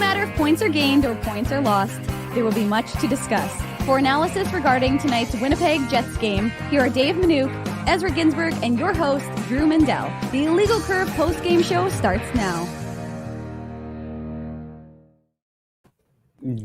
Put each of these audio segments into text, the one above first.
matter if points are gained or points are lost, there will be much to discuss. For analysis regarding tonight's Winnipeg Jets game, here are Dave Minuk, Ezra Ginsburg, and your host, Drew Mandel. The Illegal Curve post-game show starts now.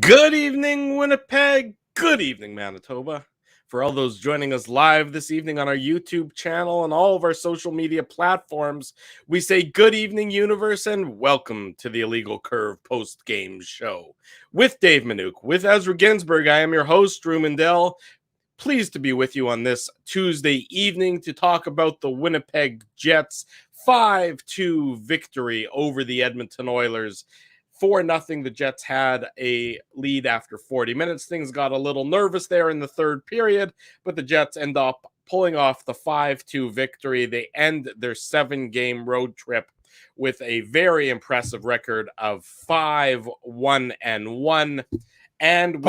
Good evening, Winnipeg. Good evening, Manitoba. For all those joining us live this evening on our YouTube channel and all of our social media platforms, we say good evening, universe, and welcome to the Illegal Curve post-game show. With Dave Minuk, with Ezra Ginsburg, I am your host, Drew Mandel. Pleased to be with you on this Tuesday evening to talk about the Winnipeg Jets' 5-2 victory over the Edmonton Oilers. 4-0, the Jets had a lead after 40 minutes. Things got a little nervous there in the third period, but the Jets end up pulling off the 5-2 victory. They end their 7-game road trip with a very impressive record of 5-1-1. And with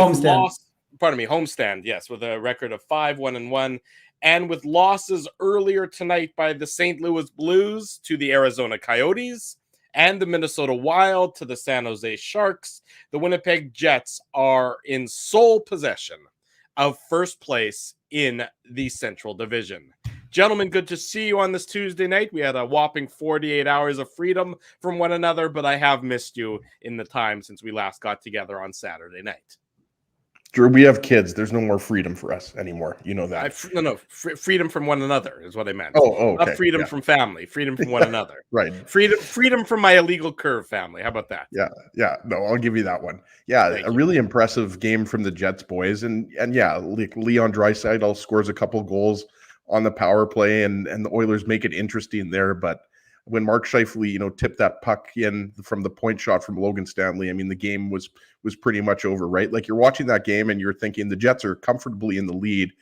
homestand, yes, with a record of 5-1-1. And with losses earlier tonight by the St. Louis Blues to the Arizona Coyotes, and the Minnesota Wild to the San Jose Sharks, the Winnipeg Jets are in sole possession of first place in the Central Division. Gentlemen, good to see you on this Tuesday night. We had a whopping 48 hours of freedom from one another, but I have missed you in the time since we last got together on Saturday night. Drew, we have kids. There's no more freedom for us anymore. You know that. Freedom from one another is what I meant. Okay. Not freedom from family. Freedom from one another. Right. Freedom from my Illegal Curve family. How about that? Yeah. No, I'll give you that one. Yeah, Thank a you. really impressive game from the Jets boys, and yeah, Leon Draisaitl scores a couple goals on the power play, and the Oilers make it interesting there, but when Mark Scheifele, tipped that puck in from the point shot from Logan Stanley, I mean, the game was pretty much over, right? Like, you're watching that game and you're thinking the Jets are comfortably in the lead,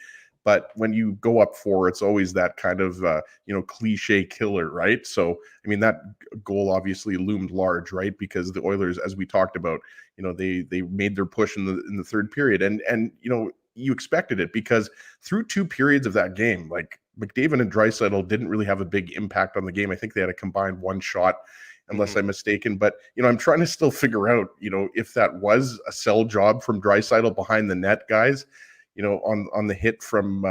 but when you go up 4, it's always that kind of, cliche killer, right? So, I mean, that goal obviously loomed large, right? Because the Oilers, as we talked about, they made their push in the third period, and you expected it, because through 2 periods of that game, like, McDavid and Draisaitl didn't really have a big impact on the game. I think they had a combined 1 shot, unless I'm mistaken. But, I'm trying to still figure out, if that was a sell job from Draisaitl behind the net, guys, on the hit from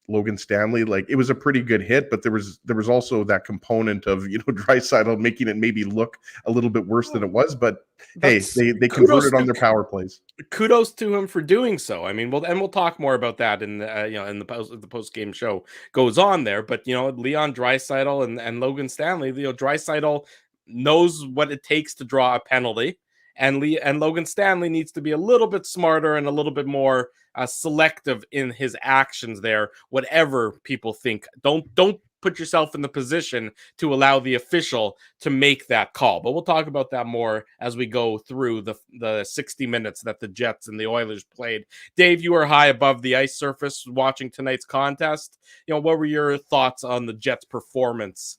Logan Stanley. Like, it was a pretty good hit, but there was also that component of, Draisaitl making it maybe look a little bit worse than it was. But hey, they converted on their power plays. Kudos to him for doing so. I mean, we'll talk more about that in the post game show goes on there. But Leon Draisaitl and Logan Stanley, Draisaitl knows what it takes to draw a penalty, and Logan Stanley needs to be a little bit smarter and a little bit more selective in his actions there. Whatever people think, don't put yourself in the position to allow the official to make that call. But we'll talk about that more as we go through the 60 minutes that the Jets and the Oilers played. Dave, you were high above the ice surface watching tonight's contest. What were your thoughts on the Jets' performance?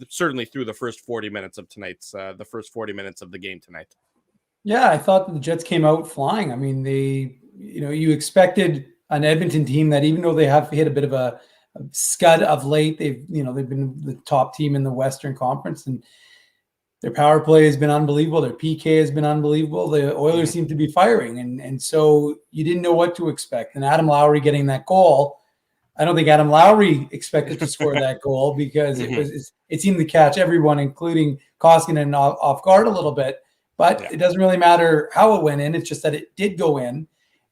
Certainly through the first 40 minutes of the first 40 minutes of the game tonight. Yeah, I thought the Jets came out flying. I mean, you expected an Edmonton team that, even though they have hit a bit of a scud of late, they've been the top team in the Western Conference, and their power play has been unbelievable. Their PK has been unbelievable. The Oilers seem to be firing, and so you didn't know what to expect. And Adam Lowry getting that goal, I don't think Adam Lowry expected to score that goal, because it seemed to catch everyone, including Koskinen, off guard a little bit. But It doesn't really matter how it went in. It's just that it did go in.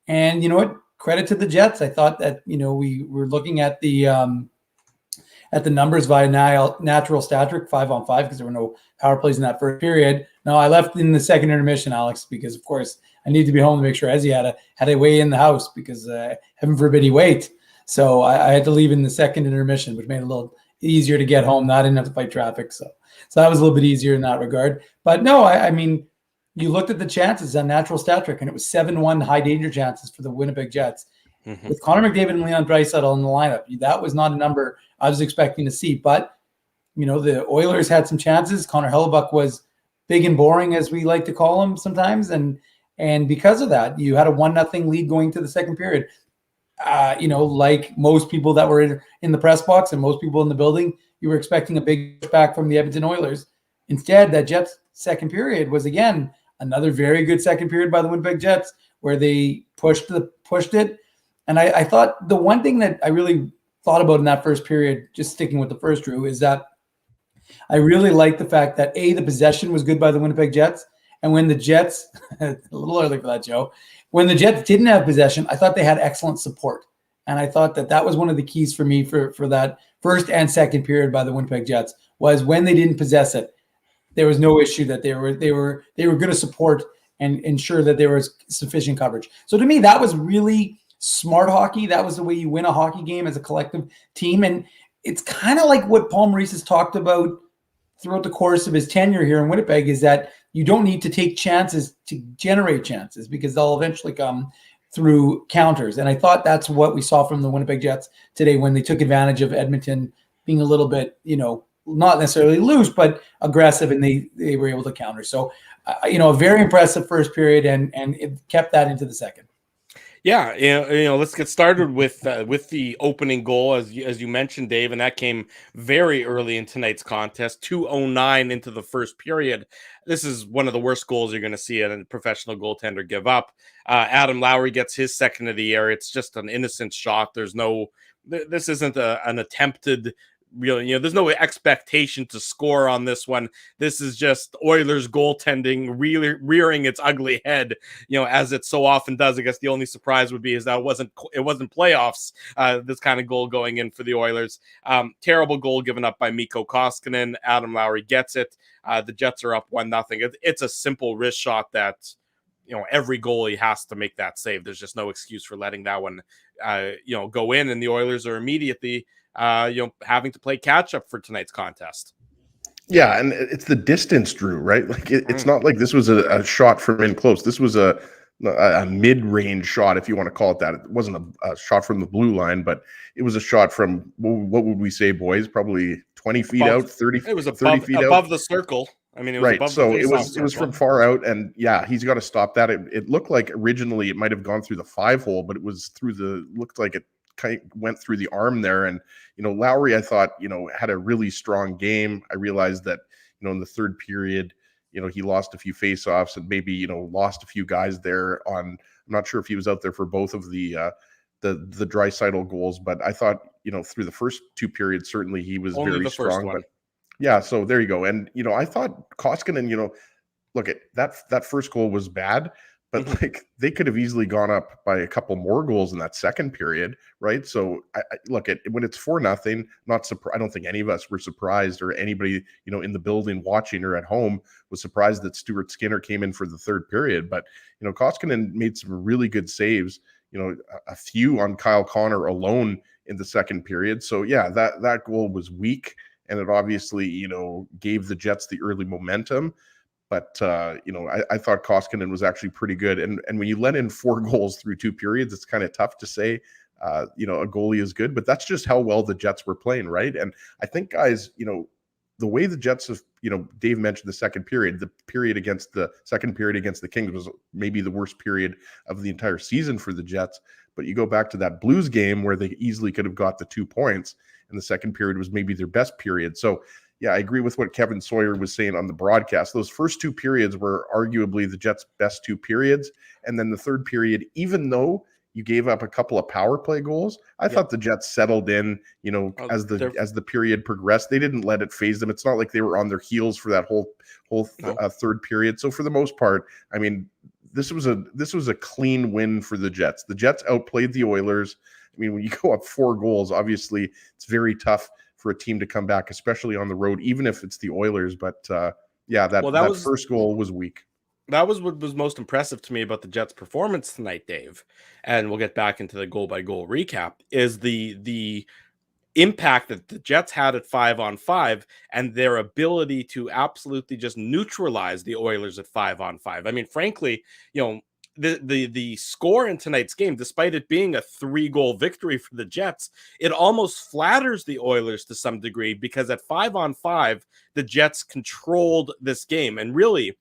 And you know what? Credit to the Jets. I thought that, we were looking at the numbers via natural static 5-on-5, because there were no power plays in that first period. No, I left in the second intermission, Alex, because of course I need to be home to make sure Ezzy had a way in the house, because heaven forbid he wait. So I had to leave in the second intermission, which made it a little easier to get home. I didn't have to fight traffic. So that was a little bit easier in that regard. But no, I mean, you looked at the chances on natural stat trick, and it was 7-1 high danger chances for the Winnipeg Jets. With Connor McDavid and Leon Draisaitl in the lineup, that was not a number I was expecting to see. But, the Oilers had some chances. Connor Hellebuyck was big and boring, as we like to call him sometimes. And because of that, you had a 1-0 lead going to the second period. Like most people that were in the press box and most people in the building, you were expecting a big back from the Edmonton Oilers. Instead, that Jets second period was, again, another very good second period by the Winnipeg Jets where they pushed it. And I thought the one thing that I really thought about in that first period, just sticking with the first, Drew, is that I really liked the fact that the possession was good by the Winnipeg Jets. And when the Jets, a little early for that, Joe, when the Jets didn't have possession, I thought they had excellent support. And I thought that was one of the keys for me for that first and second period by the Winnipeg Jets was when they didn't possess it, there was no issue that they were going to support and ensure that there was sufficient coverage. So to me, that was really smart hockey. That was the way you win a hockey game as a collective team. And it's kind of like what Paul Maurice has talked about throughout the course of his tenure here in Winnipeg is that you don't need to take chances to generate chances because they'll eventually come through counters. And I thought that's what we saw from the Winnipeg Jets today when they took advantage of Edmonton being a little bit, not necessarily loose, but aggressive, and they were able to counter. So, a very impressive first period, and it kept that into the second. Yeah, let's get started with the opening goal, as you mentioned, Dave, and that came very early in tonight's contest, 2:09 into the first period. This is one of the worst goals you're going to see a professional goaltender give up. Adam Lowry gets his second of the year. It's just an innocent shot. This isn't an attempted. Really, there's no expectation to score on this one. This is just Oilers goaltending really rearing its ugly head, as it so often does. I guess the only surprise would be is that it wasn't playoffs. This kind of goal going in for the Oilers. Terrible goal given up by Mikko Koskinen. Adam Lowry gets it. The Jets are up 1-0. It's a simple wrist shot that every goalie has to make that save. There's just no excuse for letting that one go in, and the Oilers are immediately having to play catch up for tonight's contest. Yeah, and it's the distance, Drew, right? Like it's not like this was a shot from in close. This was a mid-range shot, if you want to call it that. It wasn't a shot from the blue line, but it was a shot from, what would we say, boys? Probably 20 feet out, 30. It was 30 feet above out. The circle. I mean, it was right. Above so the it was from far out, and yeah, he's got to stop that. It looked like originally it might have gone through the 5-hole, but it was looked like it kind of went through the arm there. And Lowry, I thought had a really strong game. I realized that in the third period he lost a few faceoffs and maybe lost a few guys there on. I'm not sure if he was out there for both of the Draisaitl goals, but I thought through the first two periods certainly he was only very the first strong. one. But yeah, so there you go. And I thought Koskinen, look at that first goal was bad. But like they could have easily gone up by a couple more goals in that second period, right? So I look at when it's 4-0. I don't think any of us were surprised, or anybody in the building watching or at home was surprised that Stuart Skinner came in for the third period. But Koskinen made some really good saves. A few on Kyle Connor alone in the second period. So yeah, that goal was weak, and it obviously gave the Jets the early momentum. But, I thought Koskinen was actually pretty good. And when you let in 4 goals through 2 periods, it's kind of tough to say, a goalie is good. But that's just how well the Jets were playing, right? And I think, guys, the way the Jets have, Dave mentioned the second period. The second period against the Kings was maybe the worst period of the entire season for the Jets. But you go back to that Blues game where they easily could have got the 2 points, and the second period was maybe their best period. So, yeah, I agree with what Kevin Sawyer was saying on the broadcast. Those first 2 periods were arguably the Jets' best 2 periods. And then the third period, even though you gave up a couple of power play goals, I thought the Jets settled in, as the period progressed. They didn't let it phase them. It's not like they were on their heels for that whole third period. So for the most part, I mean, this was a clean win for the Jets. The Jets outplayed the Oilers. I mean, when you go up 4 goals, obviously it's very tough for a team to come back, especially on the road, even if it's the Oilers. But that first goal was weak. That was what was most impressive to me about the Jets' performance tonight, Dave. And we'll get back into the goal-by-goal recap, is the impact that the Jets had at 5-on-5 and their ability to absolutely just neutralize the Oilers at 5-on-5. I mean, frankly, the score in tonight's game, despite it being a 3-goal victory for the Jets, it almost flatters the Oilers to some degree, because at 5-on-5, the Jets controlled this game. And really,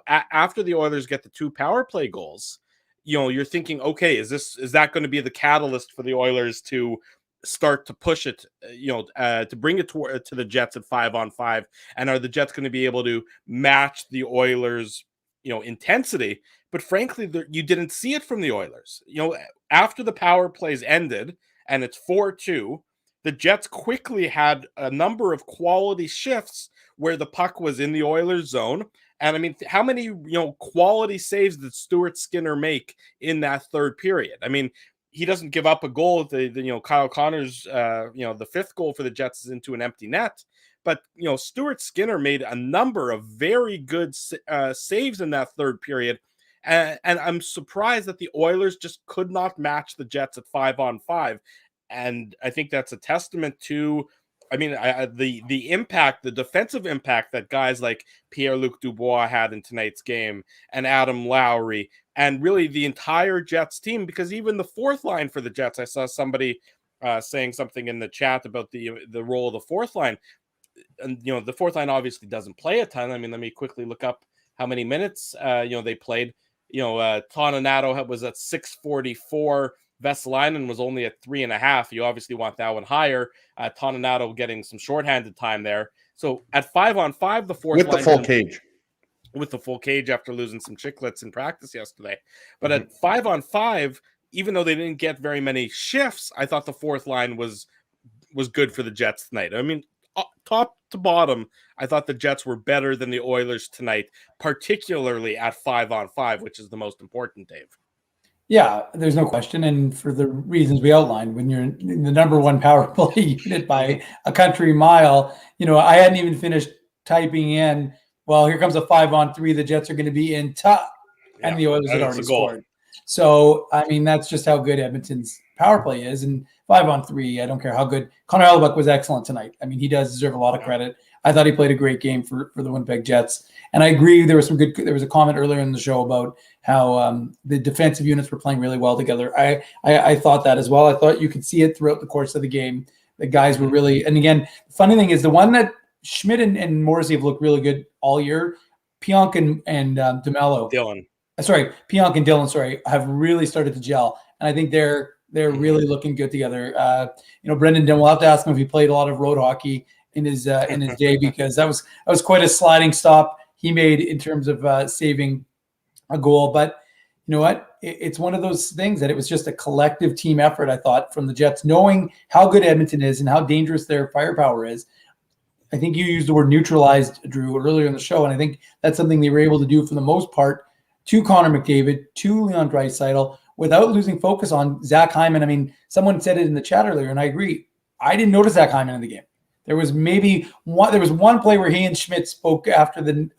after the Oilers get the 2 power play goals, you're thinking, okay, is that going to be the catalyst for the Oilers to start to push it, to bring it to the Jets at 5-on-5? And are the Jets going to be able to match the Oilers' intensity, but frankly, you didn't see it from the Oilers. After the power plays ended and it's 4-2, the Jets quickly had a number of quality shifts where the puck was in the Oilers zone. And I mean, how many, quality saves did Stuart Skinner make in that third period? I mean, he doesn't give up a goal. Kyle Connor's, the fifth goal for the Jets is into an empty net. But, Stuart Skinner made a number of very good saves in that third period. And I'm surprised that the Oilers just could not match the Jets at 5-on-5. And I think that's a testament to, the impact, the defensive impact that guys like Pierre-Luc Dubois had in tonight's game, and Adam Lowry, and really the entire Jets team, because even the fourth line for the Jets, I saw somebody saying something in the chat about the role of the fourth line. And, the fourth line obviously doesn't play a ton. I mean, let me quickly look up how many minutes, they played. Toninato was at 644. Vesalainen was only at 3.5. You obviously want that one higher. Toninato getting some shorthanded time there. So at 5-on-5, the fourth with line the full cage. With the full cage after losing some chicklets in practice yesterday. But at 5-on-5, even though they didn't get very many shifts, I thought the fourth line was good for the Jets tonight. I mean, top to bottom, I thought the Jets were better than the Oilers tonight, particularly at 5-on-5, which is the most important, Dave. Yeah, there's no question. And for the reasons we outlined, when you're in the number one power play unit by a country mile, I hadn't even finished typing in, well, here comes a 5-on-3. The Jets are going to be in top. And the Oilers had already scored. So, I mean, that's just how good Edmonton's power play is. And 5-on-3, I don't care how good. Connor Hellebuyck was excellent tonight. I mean, he does deserve a lot of credit. I thought he played a great game for the Winnipeg Jets. And I agree, there was a comment earlier in the show about how the defensive units were playing really well together. I thought that as well. I thought you could see it throughout the course of the game. The guys were really, and again, the funny thing is the one that Schmidt and Morrissey have looked really good all year, Pionk and DeMello. Pionk and Dylan, have really started to gel. And I think they're really looking good together. Brendan Dunn, we'll have to ask him if he played a lot of road hockey in his day, because that was quite a sliding stop he made in terms of saving a goal. But you know what? It's one of those things that it was just a collective team effort, I thought, from the Jets, knowing how good Edmonton is and how dangerous their firepower is. I think you used the word neutralized, Drew, earlier in the show, and I think that's something they were able to do for the most part to Connor McDavid, to Leon Draisaitl, without losing focus on Zach Hyman. I mean, someone said it in the chat earlier, and I agree. I didn't notice Zach Hyman in the game. There was one play where he and Schmidt spoke after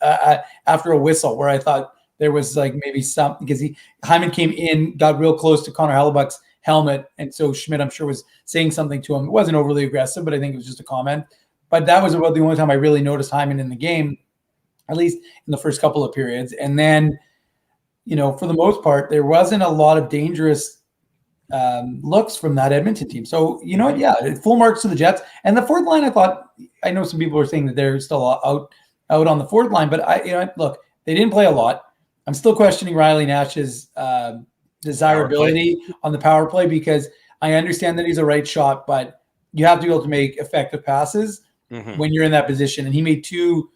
after a whistle, where I thought there was like maybe something, because Hyman came in, got real close to Connor Hellebuyck's helmet, and so Schmidt, I'm sure, was saying something to him. It wasn't overly aggressive, but I think it was just a comment. But that was about the only time I really noticed Hyman in the game, at least in the first couple of periods. And then, for the most part, there wasn't a lot of dangerous looks from that Edmonton team. So, full marks to the Jets. And the fourth line, I know some people are saying that they're still out on the fourth line, but look, they didn't play a lot. I'm still questioning Riley Nash's desirability on the power play, because I understand that he's a right shot, but you have to be able to make effective passes when you're in that position. And he made two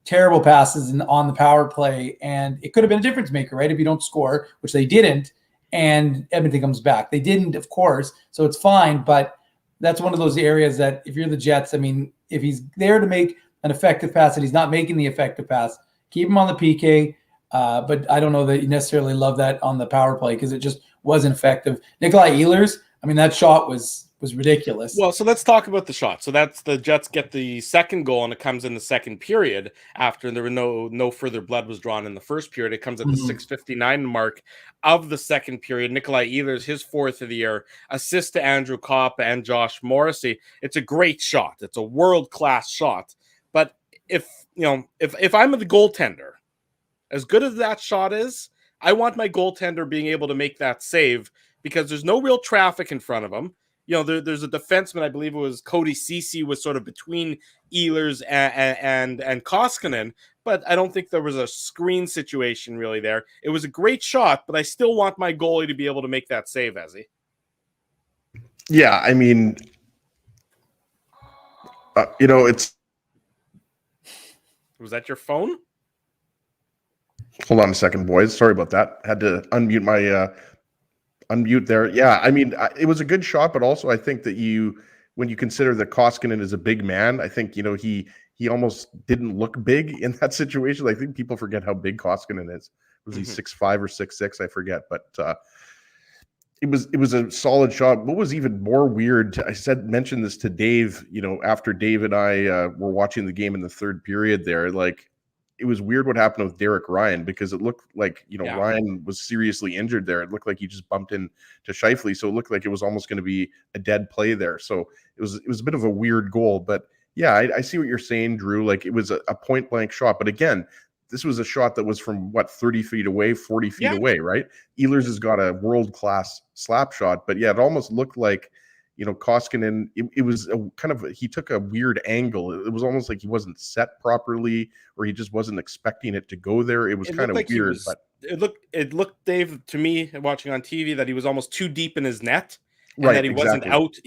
terrible passes on the power play, and it could have been a difference maker, right? If you don't score, which they didn't, and Edmonton comes back. They didn't, of course, so it's fine, but that's one of those areas that if you're the Jets, I mean, if he's there to make an effective pass and he's not making the effective pass, keep him on the PK, but I don't know that you necessarily love that on the power play, because it just wasn't effective. Nikolai Ehlers, I mean, that shot was ridiculous. Well, so let's talk about the shot. So that's the Jets get the second goal, and it comes in the second period after there were no further blood was drawn in the first period. It comes at the 6:59 mark of the second period. Nikolai Ehlers, his fourth of the year, assist to Andrew Kopp and Josh Morrissey. It's a great shot. It's a world-class shot. But if I'm the goaltender, as good as that shot is, I want my goaltender being able to make that save, because there's no real traffic in front of him. There's a defenseman, I believe it was Cody Ceci, was sort of between Ehlers and Koskinen, but I don't think there was a screen situation really there. It was a great shot, but I still want my goalie to be able to make that save, Ezzy. Yeah, I mean, it's... Was that your phone? Hold on a second, boys. Sorry about that. Had to unmute my unmute there. Yeah, I mean, it was a good shot, but also I think that when you consider that Koskinen is a big man, I think he almost didn't look big in that situation. I think people forget how big Koskinen is. Was he 6'5" or 6'6"? I forget, but it was a solid shot. What was even more weird, mentioned this to Dave, after Dave and I were watching the game in the third period there, like, it was weird what happened with Derek Ryan, because it looked like, Ryan was seriously injured there. It looked like he just bumped into Scheifele. So it looked like it was almost going to be a dead play there. So it was a bit of a weird goal, but yeah, I see what you're saying, Drew. Like, it was a point blank shot, but again, this was a shot that was from 30 feet away, 40 feet away, right? Ehlers has got a world-class slap shot, but yeah, it almost looked like, Koskinen, it was he took a weird angle. It was almost like he wasn't set properly, or he just wasn't expecting it to go there. It was kind of weird, but it looked, Dave, to me, watching on TV, that he was almost too deep in his net, and right, that he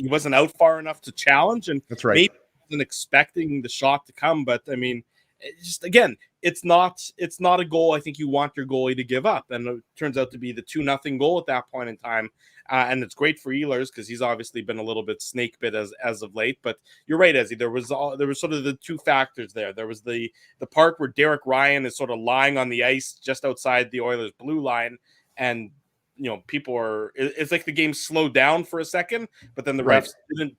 wasn't out far enough to challenge, and that's right. Maybe he wasn't expecting the shot to come, but I mean, just again, it's not a goal I think you want your goalie to give up, and it turns out to be the 2-0 goal at that point in time. And it's great for Ehlers, because he's obviously been a little bit snake bit as of late. But you're right, Ezzy. There was sort of the two factors there. There was the part where Derek Ryan is sort of lying on the ice just outside the Oilers' blue line, and it's like the game slowed down for a second, but then the refs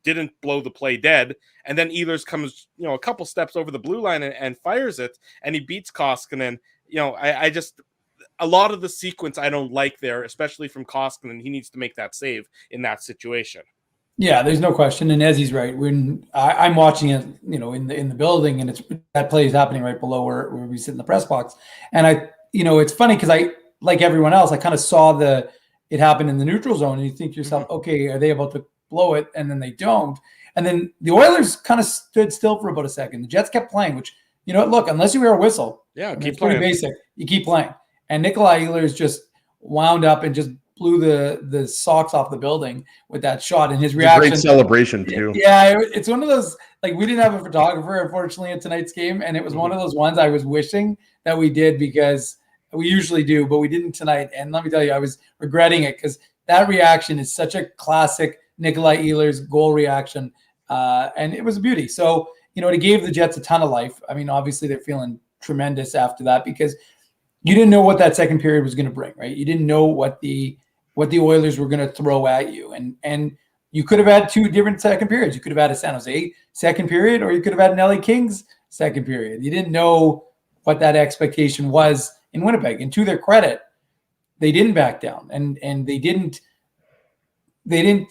didn't blow the play dead, and then Ehlers comes a couple steps over the blue line and fires it, and he beats Koskinen. I just, a lot of the sequence I don't like there, especially from Koskinen. He needs to make that save in that situation. Yeah, there's no question. And as he's right, when I'm watching it, in the building, and that play is happening right below where we sit in the press box. And it's funny because I, like everyone else, I kind of saw it happen in the neutral zone, and you think to yourself, okay, are they about to blow it? And then they don't. And then the Oilers kind of stood still for about a second. The Jets kept playing, which, look, unless you hear a whistle, keep playing. Pretty basic. You keep playing. And Nikolai Ehlers just wound up and just blew the socks off the building with that shot, and his reaction. Great celebration too. Yeah, it's one of those, like, we didn't have a photographer, unfortunately, at tonight's game, and it was one of those ones I was wishing that we did, because we usually do, but we didn't tonight. And let me tell you, I was regretting it, because that reaction is such a classic Nikolai Ehlers goal reaction, and it was a beauty. So it gave the Jets a ton of life. I mean, obviously they're feeling tremendous after that, because you didn't know what that second period was going to bring, right? You didn't know what the Oilers were going to throw at you. And you could have had two different second periods. You could have had a San Jose second period, or you could have had an LA Kings second period. You didn't know what that expectation was in Winnipeg. And to their credit, they didn't back down, and they didn't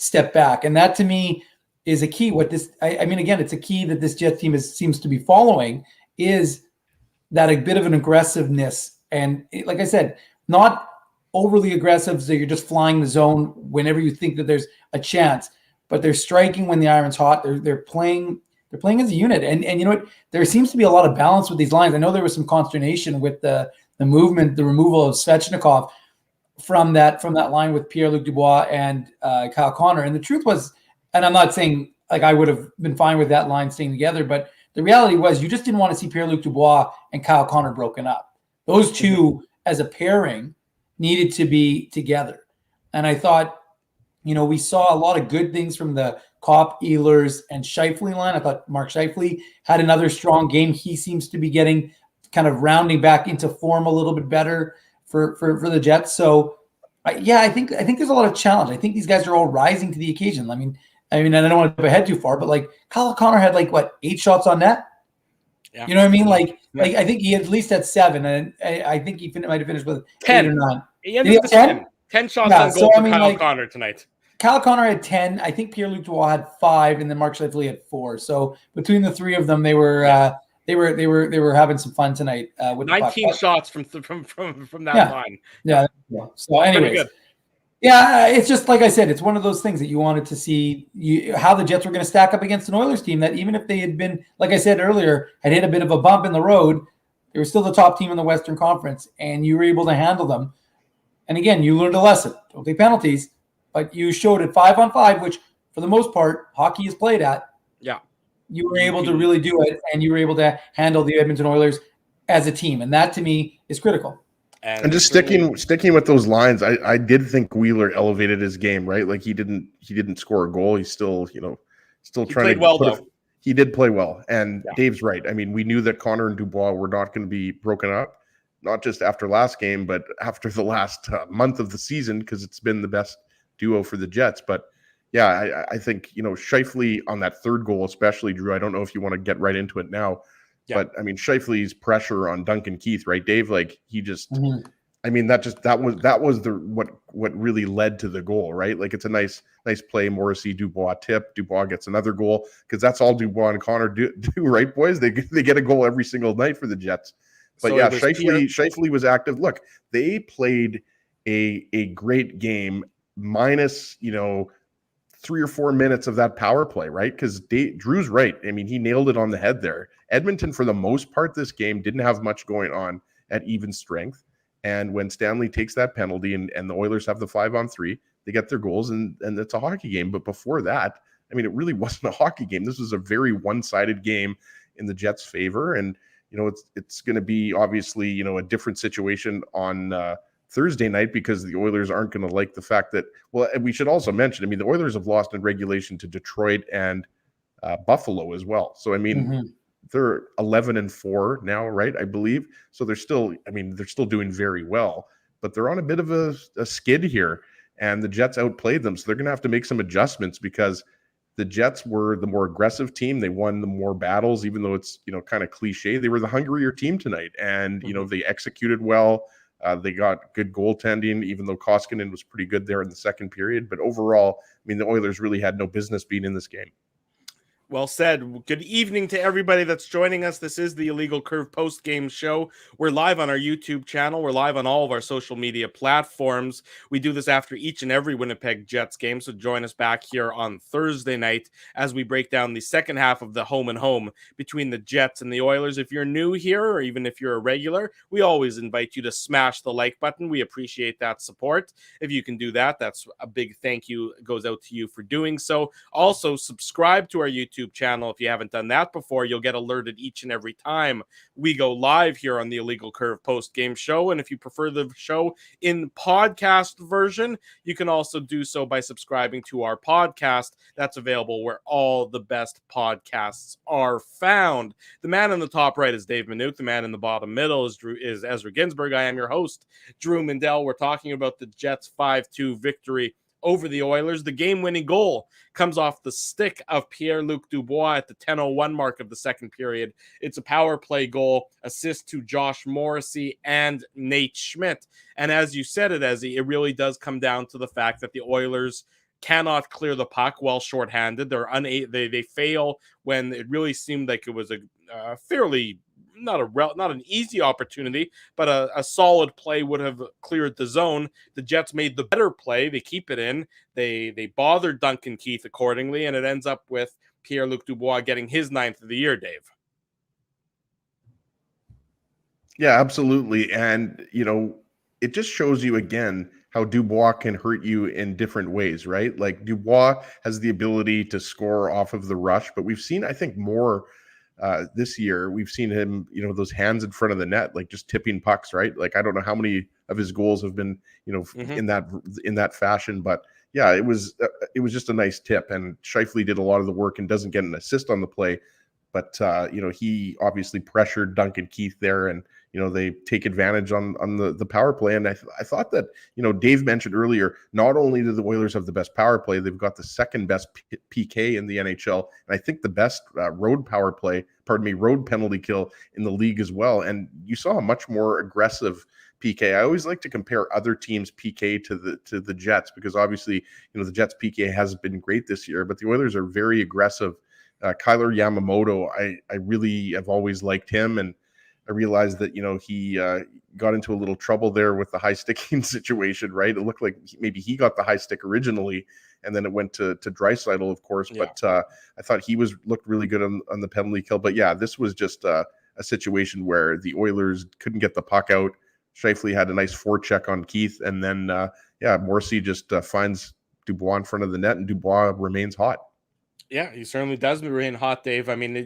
step back. And that, to me, is a key. Again, it's a key that this Jets team seems to be following, is that a bit of an aggressiveness. And like I said, not overly aggressive, so you're just flying the zone whenever you think that there's a chance, but they're striking when the iron's hot. They're playing as a unit. And you know what? There seems to be a lot of balance with these lines. I know there was some consternation with the movement, the removal of Svechnikov from that line with Pierre-Luc Dubois and Kyle Connor. And the truth was, and I'm not saying like I would have been fine with that line staying together, but the reality was you just didn't want to see Pierre-Luc Dubois and Kyle Connor broken up. Those two as a pairing needed to be together. And I thought, we saw a lot of good things from the Kopp, Ehlers, and Scheifele line. I thought Mark Scheifele had another strong game. He seems to be getting kind of rounding back into form a little bit better for the Jets. So, I think there's a lot of challenge. I think these guys are all rising to the occasion. I mean, I don't want to jump ahead too far, but like Kyle Connor had 8 shots on net. Yeah. You know what I mean? Like I think he at least had 7, and I think he might have finished with 10 8 or 9. He ended with 10. 10 shots on goal for Kyle Connor tonight. Kyle Connor had 10. I think Pierre-Luc Dubois had 5, and then Mark Scheifele had 4. So between the three of them, they were having some fun tonight. With 19 shots from that line. Yeah. So anyways. Yeah, it's just like I said, it's one of those things that you wanted to see how the Jets were going to stack up against an Oilers team that, even if they had been, like I said earlier, had hit a bit of a bump in the road, they were still the top team in the Western Conference, and you were able to handle them. And again, you learned a lesson. Don't take penalties, but you showed it 5-on-5, which for the most part, hockey is played at. Yeah. You were able to really do it, and you were able to handle the Edmonton Oilers as a team. And that, to me, is critical. And just sticking with those lines, I did think Wheeler elevated his game, right? Like he didn't score a goal. He's still trying to well though. He did play well. And Yeah. Dave's right. I mean, we knew that Connor and Dubois were not going to be broken up, not just after last game, but after the last month of the season, because it's been the best duo for the Jets. But yeah, I think, Scheifele on that third goal, especially, Drew, I don't know if you want to get right into it now. Yeah. But I mean, Scheifele's pressure on Duncan Keith, right, Dave? Like he just, I mean, that was what really led to the goal, right? Like it's a nice play. Morrissey, Dubois tip. Dubois gets another goal because that's all Dubois and Connor do, right, boys? They get a goal every single night for the Jets. But so yeah, Scheifele was active. Look, they played a great game minus 3 or 4 minutes of that power play, right? Because Drew's right. I mean, he nailed it on the head there. Edmonton, for the most part, this game didn't have much going on at even strength. And when Stanley takes that penalty and the Oilers have the 5-on-3, they get their goals and it's a hockey game. But before that, I mean, it really wasn't a hockey game. This was a very one-sided game in the Jets' favor. And, it's going to be obviously, a different situation on Thursday night because the Oilers aren't going to like the fact that, well, and we should also mention, I mean, the Oilers have lost in regulation to Detroit and Buffalo as well. So, I mean, they're 11-4 now, right? I believe. So they're still doing very well, but they're on a bit of a skid here and the Jets outplayed them. So they're going to have to make some adjustments because the Jets were the more aggressive team. They won the more battles, even though it's, kind of cliche. They were the hungrier team tonight and, they executed well. They got good goaltending, even though Koskinen was pretty good there in the second period. But overall, I mean, the Oilers really had no business being in this game. Well said. Good evening to everybody that's joining us. This is the Illegal Curve post-game show. We're live on our YouTube channel. We're live on all of our social media platforms. We do this after each and every Winnipeg Jets game, so join us back here on Thursday night as we break down the second half of the home and home between the Jets and the Oilers. If you're new here, or even if you're a regular, we always invite you to smash the like button. We appreciate that support. If you can do that, that's a big thank you goes out to you for doing so. Also, subscribe to our YouTube channel. If you haven't done that before, you'll get alerted each and every time we go live here on the Illegal Curve post-game show. And if you prefer the show in podcast version, you can also do so by subscribing to our podcast. That's available where all the best podcasts are found. The man in the top right is Dave Minuk. The man in the bottom middle is Ezra Ginsburg. I am your host, Drew Mindell. We're talking about the Jets' 5-2 victory over the Oilers. The game-winning goal comes off the stick of Pierre-Luc Dubois at the 10:01 mark of the second period. It's a power play goal, assist to Josh Morrissey and Nate Schmidt. And as you said it, Ezzy, it really does come down to the fact that the Oilers cannot clear the puck while shorthanded. They fail when it really seemed like it was a fairly not an easy opportunity, but a solid play would have cleared the zone. The Jets made the better play. They keep it in. They bothered Duncan Keith accordingly, and it ends up with Pierre-Luc Dubois getting his 9th of the year, Dave. Yeah, absolutely. And, it just shows you again how Dubois can hurt you in different ways, right? Like Dubois has the ability to score off of the rush, but we've seen, I think, more this year. We've seen him, those hands in front of the net, like just tipping pucks, right? Like I don't know how many of his goals have been, in that fashion, but yeah, it was just a nice tip. And Scheifele did a lot of the work and doesn't get an assist on the play, but he obviously pressured Duncan Keith there, and they take advantage on the power play. And I thought that, Dave mentioned earlier, not only do the Oilers have the best power play, they've got the second best PK in the NHL. And I think the best road penalty kill in the league as well. And you saw a much more aggressive PK. I always like to compare other teams' PK to the Jets, because obviously, the Jets' PK hasn't been great this year, but the Oilers are very aggressive. Kyler Yamamoto, I really have always liked him, and I realized that, he got into a little trouble there with the high sticking situation, right? It looked like maybe he got the high stick originally, and then it went to Draisaitl, of course. Yeah. But I thought he looked really good on the penalty kill. But yeah, this was just a situation where the Oilers couldn't get the puck out. Scheifele had a nice forecheck on Keith, and then Morrissey just finds Dubois in front of the net, and Dubois remains hot. Yeah, he certainly does remain hot, Dave. I mean,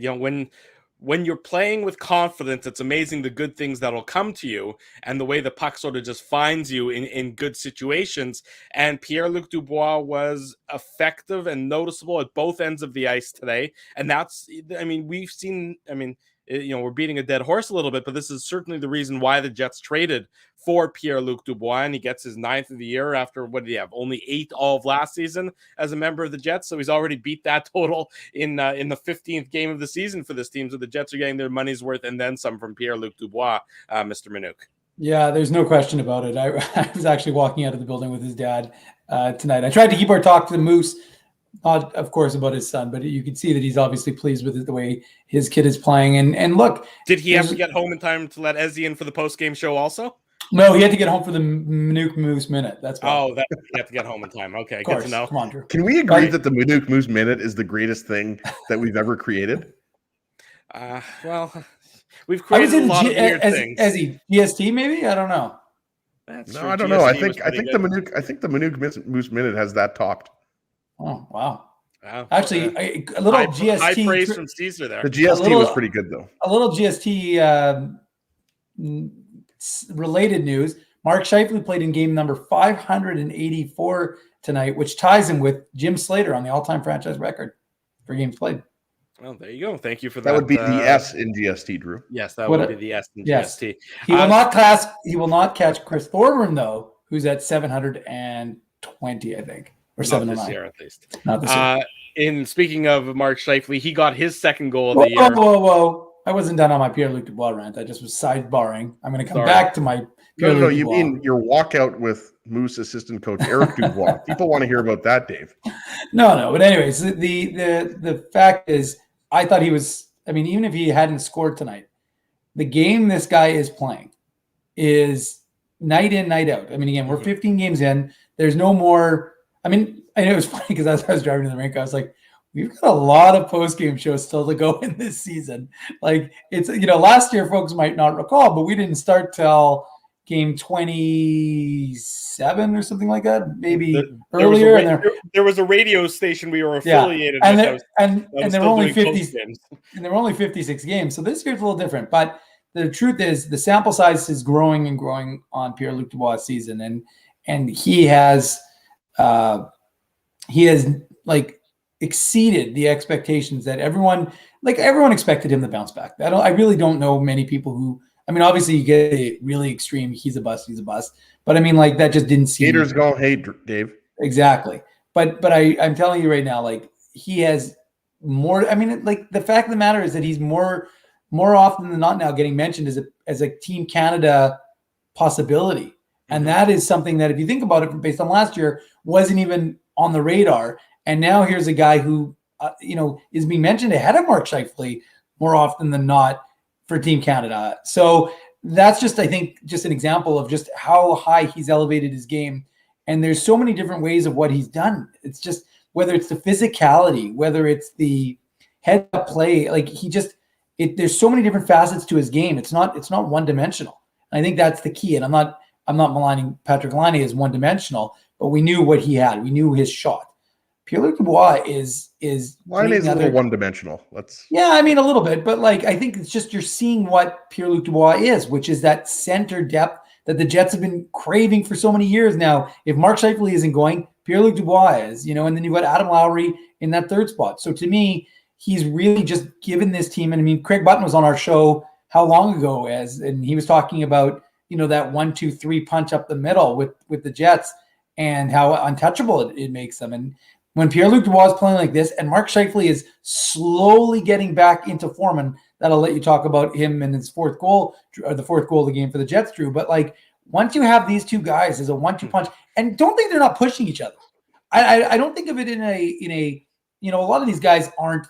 when you're playing with confidence, it's amazing the good things that'll come to you and the way the puck sort of just finds you in good situations. And Pierre-Luc Dubois was effective and noticeable at both ends of the ice today. And that's, I mean, we've seen, I mean, we're beating a dead horse a little bit, but this is certainly the reason why the Jets traded for Pierre-Luc Dubois, and he gets his 9th of the year after, what did he have, only 8 all of last season as a member of the Jets, so he's already beat that total in the 15th game of the season for this team, so the Jets are getting their money's worth and then some from Pierre-Luc Dubois, Mr. Manouk. Yeah, there's no question about it. I was actually walking out of the building with his dad tonight. I tried to keep our talk to the Moose, not, of course, about his son, but you can see that he's obviously pleased with the way his kid is playing. And look, did he have to get home in time to let Ezzy in for the post-game show also? No, he had to get home for the Manouk Moose Minute. That's why. Oh, that he had to get home in time. Okay, of course. Good to know. Come on, Drew. Can we agree that the Manouk Moose Minute is the greatest thing that we've ever created? Well, we've created a lot of weird things. Ezzy, GST maybe? I don't know. That's true. I don't know. I think the Manouk Moose Minute has that topped. Oh, wow. Wow. Actually, a little GST. High praise from Caesar there. The GST was pretty good, though. A little GST related news. Mark Scheifele played in game number 584 tonight, which ties him with Jim Slater on the all-time franchise record for games played. Well, there you go. Thank you for that. That would be the S in GST, Drew. Yes, that would be the S in GST. He will not catch Chris Thorburn, though, who's at 720, I think. Or 709. Not this year, at least. Not this year. In speaking of Mark Scheifele, he got his second goal of the year. Whoa. I wasn't done on my Pierre-Luc Dubois rant. I just was sidebarring. I'm going to come back to my Pierre-Luc No, Dubois. you mean your walkout with Moose assistant coach Eric Dubois. People want to hear about that, Dave. No. But anyways, the fact is, I thought he was, I mean, even if he hadn't scored tonight, the game this guy is playing is night in, night out. I mean, again, we're 15 games in. There's no more. I mean, I know it was funny because as I was driving to the rink, I was like, we've got a lot of post-game shows still to go in this season. Like, it's, last year folks might not recall, but we didn't start till game 27 or something like that, maybe earlier. There was a radio station we were affiliated with. And there were only 56 games. So this year's a little different. But the truth is the sample size is growing and growing on Pierre-Luc Dubois' season. And he has like exceeded the expectations that everyone expected him to bounce back. I really don't know many people who, I mean, obviously you get a really extreme, he's a bust. But I mean, like, that just didn't seem. Haters gonna hate, Dave. Exactly. But I'm telling you right now, like, he has more. I mean, like, the fact of the matter is that he's more often than not now getting mentioned as a Team Canada possibility. And that is something that, if you think about it based on last year, wasn't even on the radar. And now here's a guy who, is being mentioned ahead of Mark Scheifele more often than not for Team Canada. So that's just, I think, just an example of just how high he's elevated his game. And there's so many different ways of what he's done. It's just, whether it's the physicality, whether it's the head-up play, like, there's so many different facets to his game. It's not one-dimensional. And I think that's the key. And I'm not maligning Patrick Laine as one-dimensional, but we knew what he had. We knew his shot. Pierre-Luc Dubois is Laine is a little one-dimensional. Yeah, I mean, a little bit, but like, I think it's just, you're seeing what Pierre-Luc Dubois is, which is that center depth that the Jets have been craving for so many years now. If Mark Scheifele isn't going, Pierre-Luc Dubois is, and then you've got Adam Lowry in that third spot. So to me, he's really just given this team, and I mean, Craig Button was on our show how long ago, and he was talking about, that 1-2-3 punch up the middle with the Jets and how untouchable it makes them. And when Pierre-Luc Dubois is playing like this, and Mark Scheifele is slowly getting back into form, and that'll let you talk about him and his fourth goal, or the fourth goal of the game for the Jets, Drew. But like, once you have these two guys as a 1-2 punch, and don't think they're not pushing each other. I don't think of it in a a lot of these guys aren't,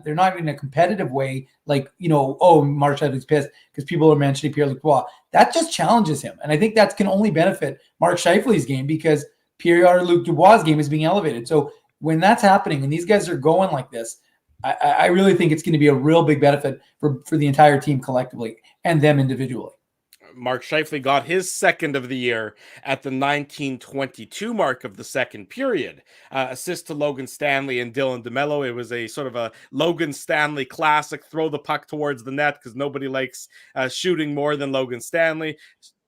they're not in a competitive way, like, Mark Scheifele's pissed because people are mentioning Pierre-Luc Dubois. That just challenges him. And I think that can only benefit Mark Scheifele's game, because Pierre-Luc Dubois' game is being elevated. So when that's happening and these guys are going like this, I really think it's going to be a real big benefit for the entire team collectively and them individually. Mark Scheifele got his second of the year at the 19:22 mark of the second period. Assist to Logan Stanley and Dylan DeMello. It was a sort of a Logan Stanley classic, throw the puck towards the net because nobody likes shooting more than Logan Stanley.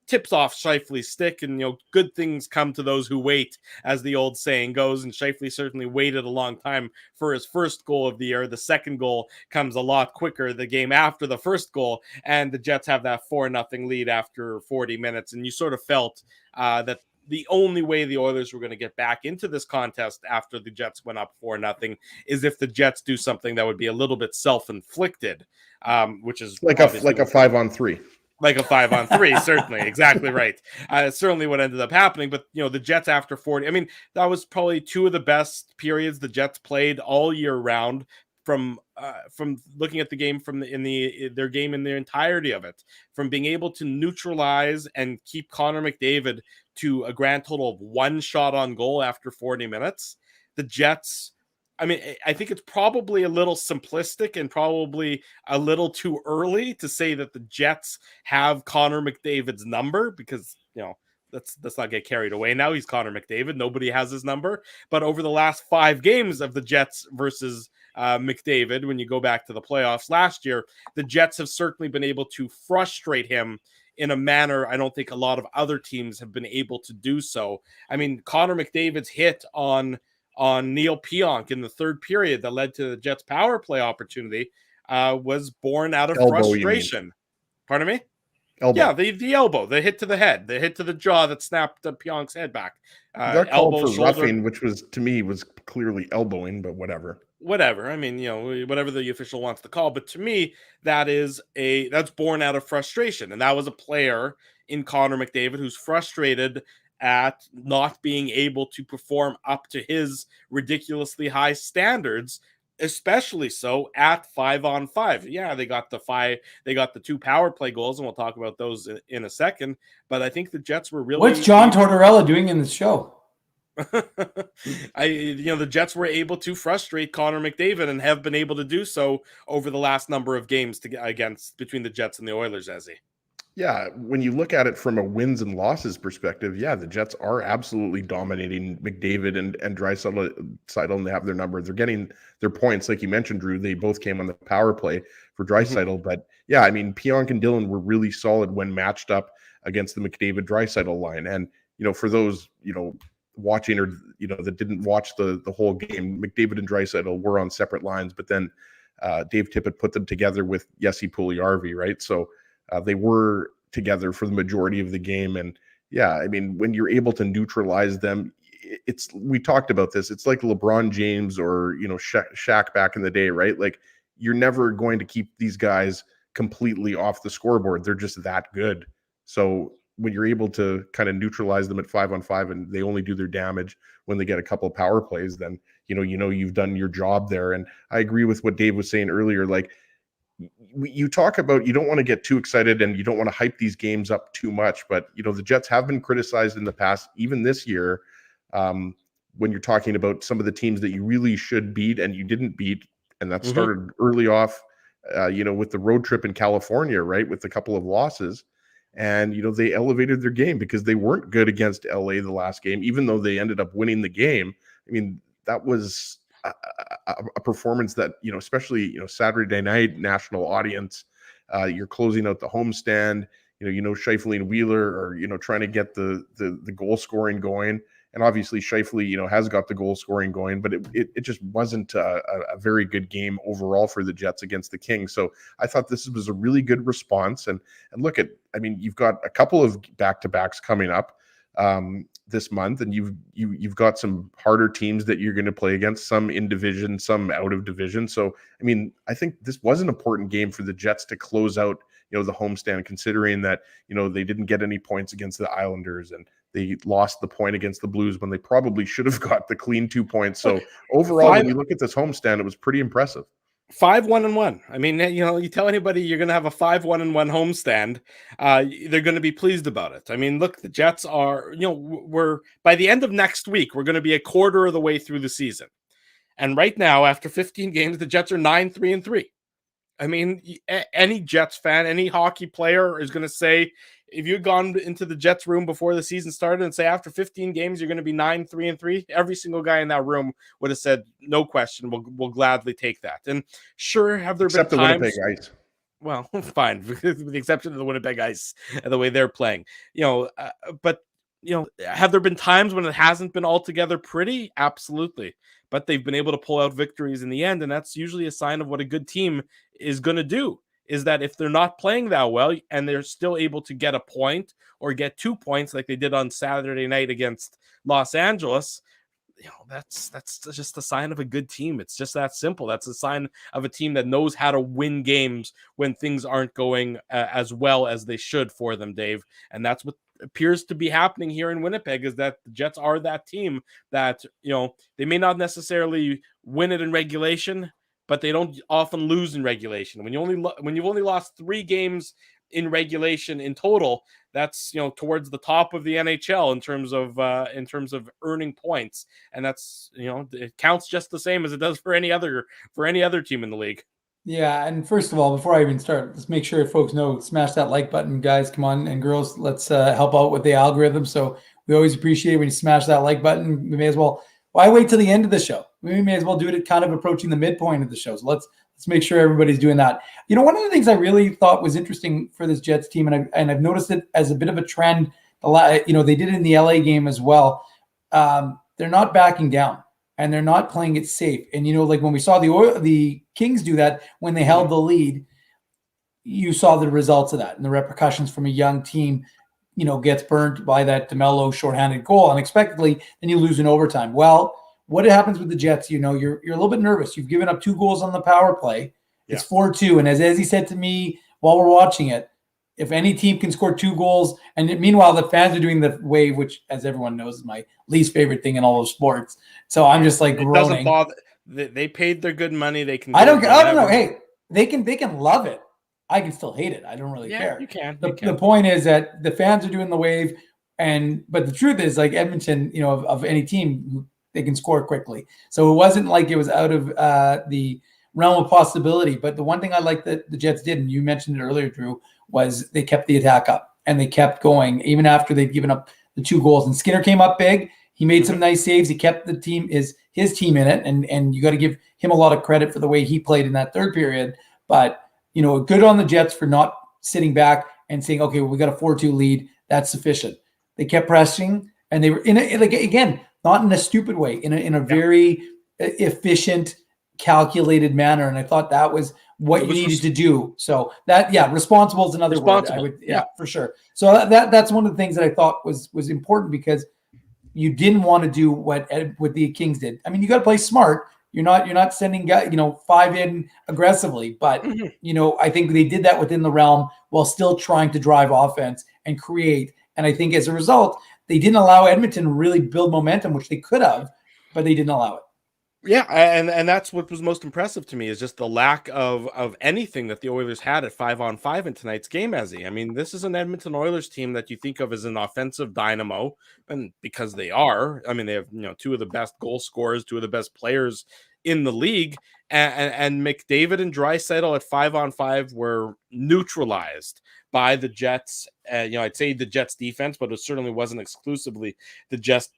Tips off Scheifele's stick, and good things come to those who wait, as the old saying goes. And Scheifele certainly waited a long time for his first goal of the year. The second goal comes a lot quicker, the game after the first goal, and the Jets have that 4-0 lead after 40 minutes. And you sort of felt that the only way the Oilers were going to get back into this contest after the Jets went up 4-0 is if the Jets do something that would be a little bit self-inflicted, which is like a 5-on-3. Like a 5-on-3, certainly. Exactly right. Certainly what ended up happening. But, the Jets after 40, I mean, that was probably two of the best periods the Jets played all year round from looking at the game their game in the entirety of it, from being able to neutralize and keep Connor McDavid to a grand total of 1 shot on goal after 40 minutes. The Jets, I mean, I think it's probably a little simplistic and probably a little too early to say that the Jets have Connor McDavid's number, because, let's not get carried away now. He's Connor McDavid. Nobody has his number. But over the last 5 games of the Jets versus McDavid, when you go back to the playoffs last year, the Jets have certainly been able to frustrate him in a manner I don't think a lot of other teams have been able to do so. I mean, Connor McDavid's hit on Neil Pionk in the third period that led to the Jets' power play opportunity was born out of frustration. Pardon me? Elbow. Yeah, the elbow, the hit to the head, the hit to the jaw that snapped Pionk's head back. Got called for roughing, which was, to me, was clearly elbowing, but whatever. Whatever. I mean, whatever the official wants to call. But to me, that's born out of frustration. And that was a player in Connor McDavid who's frustrated at not being able to perform up to his ridiculously high standards, especially so at 5-on-5. Yeah, they got the 2 power play goals, and we'll talk about those in a second. But I think the Jets were really. What's John Tortorella doing in the show? The Jets were able to frustrate Connor McDavid and have been able to do so over the last number of games between the Jets and the Oilers, Ezzy. Yeah, when you look at it from a wins and losses perspective, yeah, the Jets are absolutely dominating McDavid and Draisaitl, and they have their number. They're getting their points, like you mentioned, Drew. They both came on the power play for Draisaitl, Mm-hmm. but yeah, I mean, Pionk and Dillon were really solid when matched up against the McDavid-Draisaitl line. And for those watching or that didn't watch the whole game, McDavid and Draisaitl were on separate lines, but then Dave Tippett put them together with Jesse Puljujarvi, right? So they were together for the majority of the game. And yeah, I mean, when you're able to neutralize them, we talked about this. It's like LeBron James or, Shaq back in the day, right? Like, you're never going to keep these guys completely off the scoreboard. They're just that good. So when you're able to kind of neutralize them at 5-on-5 and they only do their damage when they get a couple of power plays, then, you've done your job there. And I agree with what Dave was saying earlier. Like, you talk about, you don't want to get too excited and you don't want to hype these games up too much, but the Jets have been criticized in the past, even this year, when you're talking about some of the teams that you really should beat and you didn't beat, and that started early off, with the road trip in California, right, with a couple of losses, and they elevated their game because they weren't good against LA the last game, even though they ended up winning the game. I mean, that was a performance that, especially, Saturday night, national audience, you're closing out the homestand, Scheifele and Wheeler are, trying to get the goal scoring going. And obviously Scheifele, has got the goal scoring going, but it just wasn't a very good game overall for the Jets against the Kings. So I thought this was a really good response. And look at, I mean, you've got a couple of back-to-backs coming up this month, and you've got some harder teams that you're going to play against, some in division, some out of division. So, I mean, I think this was an important game for the Jets to close out, the homestand, considering that, they didn't get any points against the Islanders and they lost the point against the Blues when they probably should have got the clean 2 points. So overall, when you look at this homestand, it was pretty impressive. 5-1-1. I mean, you tell anybody you're going to have a 5-1-1 homestand, they're going to be pleased about it. I mean, look, the Jets are, we're by the end of next week, we're going to be a quarter of the way through the season. And right now, after 15 games, the Jets are 9-3-3. I mean, any Jets fan, any hockey player is going to say, if you had gone into the Jets room before the season started and say after 15 games you're going to be 9-3-3, every single guy in that room would have said, no question, we'll gladly take that. And sure, have there Except been the times? Winnipeg Ice. Well, fine, with the exception of the Winnipeg Ice and the way they're playing, but have there been times when it hasn't been altogether pretty? Absolutely. But they've been able to pull out victories in the end, and that's usually a sign of what a good team is going to do. Is that if they're not playing that well and they're still able to get a point or get 2 points like they did on Saturday night against Los Angeles, that's just a sign of a good team. It's just that simple. That's a sign of a team that knows how to win games when things aren't going as well as they should for them, Dave. And that's what appears to be happening here in Winnipeg, is that the Jets are that team that, they may not necessarily win it in regulation, but they don't often lose in regulation. When you've only lost 3 games in regulation in total, that's towards the top of the NHL in terms of earning points, and that's it counts just the same as it does for any other team in the league. Yeah, and first of all, before I even start, let's make sure folks know, smash that like button, guys. Come on, and girls, let's help out with the algorithm. So we always appreciate when you smash that like button. We may as well. Why wait till the end of the show? We may as well do it kind of approaching the midpoint of the show. So let's make sure everybody's doing that. One of the things I really thought was interesting for this Jets team, and I've noticed it as a bit of a trend. They did it in the LA game as well. They're not backing down, and they're not playing it safe. And like when we saw the Kings do that when they held the lead, you saw the results of that and the repercussions from a young team. Gets burnt by that DeMello shorthanded goal unexpectedly, then you lose in overtime. Well, what happens with the Jets? You're a little bit nervous. You've given up 2 goals on the power play. It's 4-2. And as he said to me while we're watching it, if any team can score 2 goals, and meanwhile the fans are doing the wave, which, as everyone knows, is my least favorite thing in all of sports. So I'm just like groaning. It doesn't bother. They paid their good money. They can. I don't know. Hey, they can love it. I can still hate it. I don't really care. You can. The point is that the fans are doing the wave, but the truth is, like Edmonton, of any team, they can score quickly. So it wasn't like it was out of the realm of possibility. But the one thing I like that the Jets did, and you mentioned it earlier, Drew, was they kept the attack up and they kept going even after they'd given up the 2 goals. And Skinner came up big. He made some nice saves. He kept the team, his team in it, and you got to give him a lot of credit for the way he played in that third period. But good on the Jets for not sitting back and saying, okay, well, we got a 4-2 lead. That's sufficient. They kept pressing, and they were again, not in a stupid way, in a very efficient, calculated manner. And I thought that was what you needed to do. So responsible is another word. I would, for sure. So that's one of the things that I thought was important, because you didn't want to do what the Kings did. I mean, you got to play smart. You're not sending guys, 5 in aggressively, but I think they did that within the realm while still trying to drive offense and create. And I think as a result, they didn't allow Edmonton to really build momentum, which they could have, but they didn't allow it. Yeah, and that's what was most impressive to me, is just the lack of anything that the Oilers had at 5-on-5 in tonight's game, Ezzy. I mean, this is an Edmonton Oilers team that you think of as an offensive dynamo, and because they are, I mean, they have 2 of the best goal scorers, 2 of the best players in the league, and McDavid and Draisaitl at 5-on-5 were neutralized by the Jets. I'd say the Jets defense, but it certainly wasn't exclusively the Jets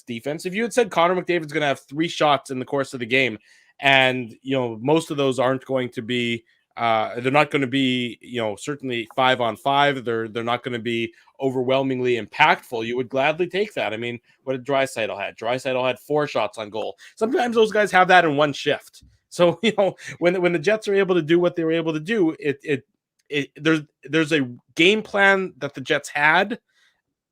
defense. If you had said Connor McDavid's going to have 3 shots in the course of the game, and most of those aren't going to be they're not going to be certainly 5-on-5, they're not going to be overwhelmingly impactful, you would gladly take that. I mean, what did Draisaitl had? Draisaitl had 4 shots on goal. Sometimes those guys have that in one shift. So when the Jets are able to do what they were able to do, there's a game plan that the Jets had.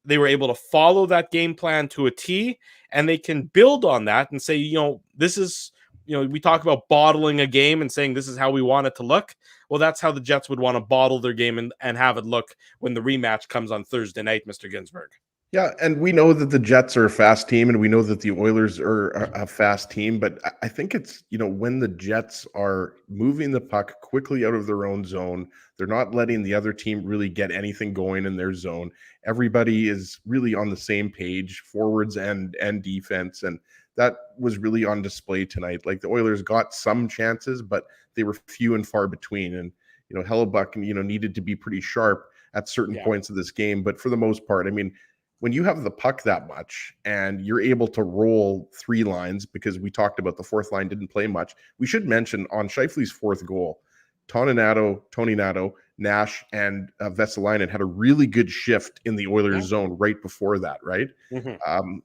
They were able to follow that game plan to a T, and they can build on that and say, this is, we talk about bottling a game and saying this is how we want it to look. Well, that's how the Jets would want to bottle their game and have it look when the rematch comes on Thursday night, Mr. Ginsburg. Yeah, and we know that the Jets are a fast team, and we know that the Oilers are a fast team. But I think it's, when the Jets are moving the puck quickly out of their own zone, they're not letting the other team really get anything going in their zone. Everybody is really on the same page, forwards and defense, and that was really on display tonight. Like the Oilers got some chances, but they were few and far between. And Hellebuck, needed to be pretty sharp at certain points of this game. But for the most part, I mean, when you have the puck that much and you're able to roll three lines, because we talked about the fourth line didn't play much. We should mention on Scheifele's fourth goal, Toninato, Nash, and Vesalainen had a really good shift in the Oilers zone right before that, right? Mm-hmm.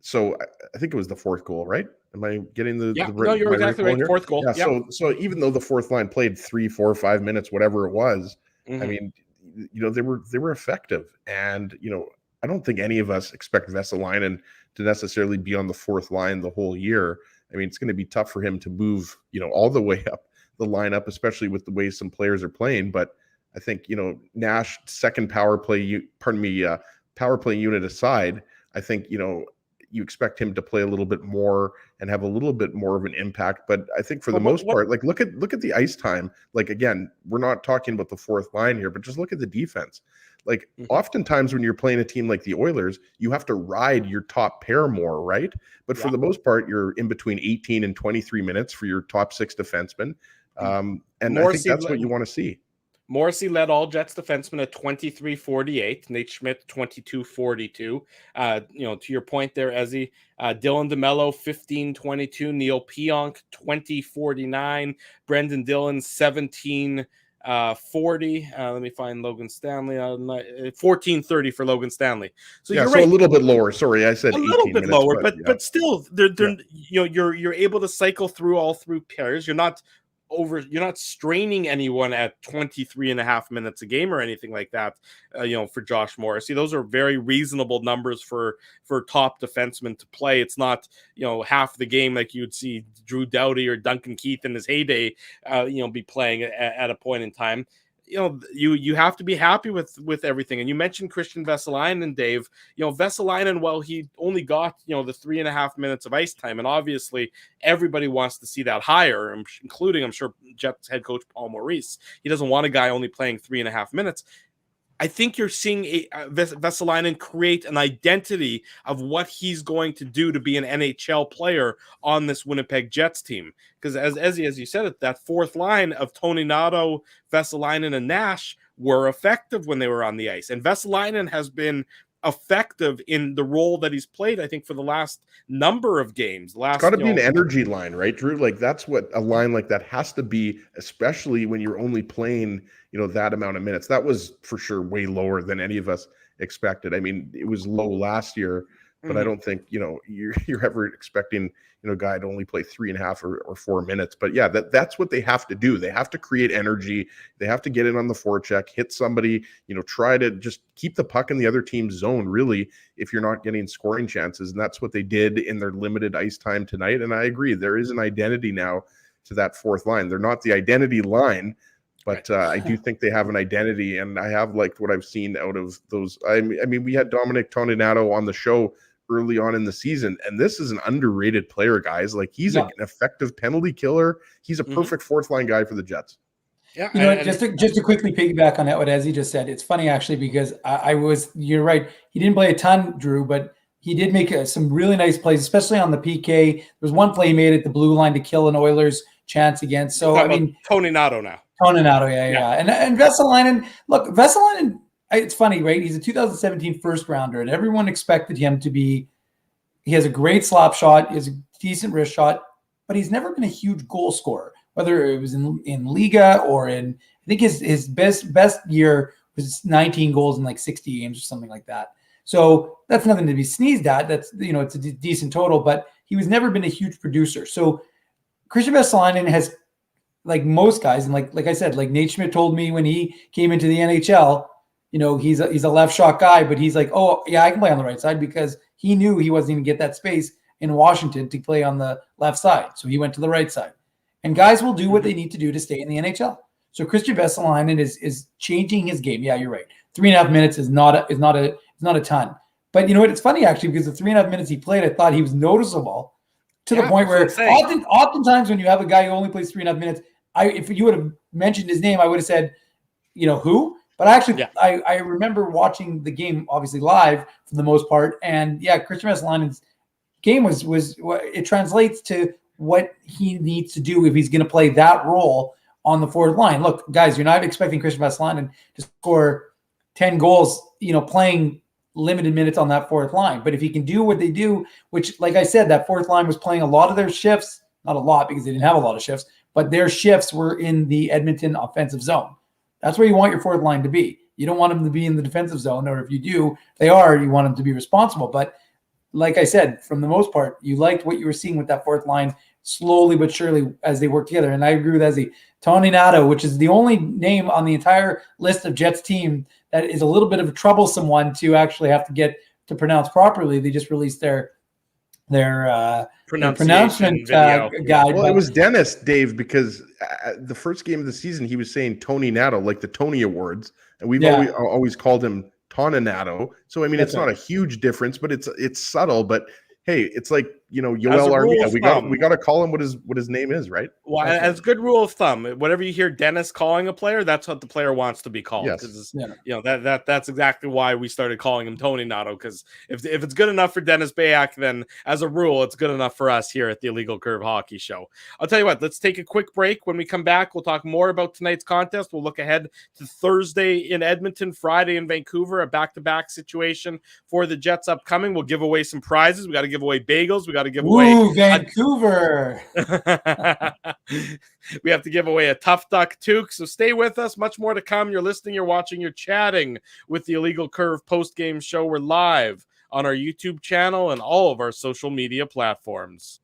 So I think it was the fourth goal, right? Am I getting the no, you're exactly right. Here? Fourth goal. Yeah. So even though the fourth line played 3, 4, 5 minutes, whatever it was, I mean, they were effective, and I don't think any of us expect Vesalainen to necessarily be on the fourth line the whole year. I mean, it's going to be tough for him to move, all the way up the lineup, especially with the way some players are playing. But I think, Nash, second power play unit aside, I think, you expect him to play a little bit more and have a little bit more of an impact. But I think for the most part, like look at the ice time. Like, again, we're not talking about the fourth line here, but just look at the defense. Like oftentimes when you're playing a team like the Oilers, you have to ride your top pair more, right? But for the most part, you're in between 18 and 23 minutes for your top six defensemen. And I think that's what you want to see. Morrissey led all Jets defensemen at 23-48. Nate Schmidt 22-42. To your point there, Ezzy, Dylan DeMello 15-22. Neil Pionk 20-49. Brendan Dillon 17-40. Let me find Logan Stanley. 14-30 for Logan Stanley. So you're right. A little bit lower. Sorry, I said a little bit lower, but still, you're able to cycle through all three pairs. You're not straining anyone at 23 and a half minutes a game or anything like that, for Josh Morrissey. Those are very reasonable numbers for top defensemen to play. It's not, half the game like you'd see Drew Doughty or Duncan Keith in his heyday, be playing at a point in time. You have to be happy with everything. And you mentioned Christian Vesalainen, Dave. Vesalainen, well, he only got, the 3.5 minutes of ice time. And obviously everybody wants to see that higher, including, I'm sure, Jets head coach Paul Maurice. He doesn't want a guy only playing 3.5 minutes. I think you're seeing Vesalainen create an identity of what he's going to do to be an NHL player on this Winnipeg Jets team. Because as you said, that fourth line of Toninato, Vesalainen, and Nash were effective when they were on the ice. And Vesalainen has been effective in the role that he's played, I think, for the last number of games. It's got to be an energy line, right, Drew? Like, that's what a line like that has to be, especially when you're only playing, that amount of minutes. That was for sure way lower than any of us expected. I mean, it was low last year, but I don't think, you're ever expecting, a guy to only play 3.5 or 4 minutes. But yeah, that's what they have to do. They have to create energy. They have to get in on the forecheck, hit somebody, try to just keep the puck in the other team's zone, really, if you're not getting scoring chances. And that's what they did in their limited ice time tonight. And I agree, there is an identity now to that fourth line. They're not the identity line, but I do think they have an identity, and I have liked what I've seen out of those. I mean, we had Dominic Toninato on the show early on in the season, and this is an underrated player, guys. Like, he's an effective penalty killer. He's a perfect fourth line guy for the Jets. Yeah, just to quickly piggyback on that, what Ezzy just said, it's funny actually, because you're right. He didn't play a ton, Drew, but he did make some really nice plays, especially on the PK. There was one play he made at the blue line to kill an Oilers chance against. So I mean, Toninato now. Toninato, yeah. And Vesalainen, look, Vesalainen, it's funny, right? He's a 2017 first rounder, and everyone expected him to be. He has a great slap shot, he has a decent wrist shot, but he's never been a huge goal scorer. Whether it was in Liga or in, I think his best year was 19 goals in like 60 games or something like that. So that's nothing to be sneezed at. That's, it's a decent total, but he was never been a huge producer. So Christian Vesalainen has, like most guys, and like I said, like Nate Schmidt told me when he came into the NHL, he's a left shot guy, but he's like, oh yeah, I can play on the right side, because he knew he wasn't going to get that space in Washington to play on the left side. So he went to the right side. And guys will do what they need to do to stay in the NHL. So Christian Vesalainen is changing his game. Yeah, you're right. 3.5 minutes is not a ton. But you know what? It's funny actually, because the 3.5 minutes he played, I thought he was noticeable to the point where oftentimes when you have a guy who only plays 3.5 minutes, if you would have mentioned his name, I would have said, you know, who? But actually, I remember watching the game obviously live for the most part, and Christian Vesalainen's game was it translates to what he needs to do if he's going to play that role on the forward line. Look, guys, you're not expecting Christian Vesalainen to score 10 goals, you know, playing limited minutes on that fourth line. But if he can do what they do, which, like I said, that fourth line was playing a lot of their shifts, not a lot because they didn't have a lot of shifts, but their shifts were in the Edmonton offensive zone. That's where you want your fourth line to be. You don't want them to be in the defensive zone, or if you do, you want them to be responsible. But like I said, from the most part, you liked what you were seeing with that fourth line slowly but surely as they work together. And I agree with Ezzy. Tony Nato, which is the only name on the entire list of Jets team that is a little bit of a troublesome one to actually have to get to pronounce properly. They just released their pronouncement guide. Well, it was Dennis, Dave, because the first game of the season, he was saying Tony Nato, like the Tony Awards. And we've always called him Toninato. So, I mean, it's not a huge difference, but it's subtle. But hey, it's like, you know, Yoel Armia. We got to call him what his name is, right? Well, as good rule of thumb, whatever you hear Dennis calling a player, that's what the player wants to be called. Yes. You know, that's exactly why we started calling him Tony Nato. Because if it's good enough for Dennis Bayak, then as a rule, it's good enough for us here at the Illegal Curve Hockey Show. I'll tell you what, let's take a quick break. When we come back, we'll talk more about tonight's contest. We'll look ahead to Thursday in Edmonton, Friday in Vancouver, a back-to-back situation for the Jets upcoming. We'll give away some prizes. We got to give away bagels. We got to give away Vancouver. We have to give away a Tough Duck toque. So stay with us. Much more to come. You're listening, you're watching, you're chatting with the Illegal Curve post-game show. We're live on our YouTube channel and all of our social media platforms.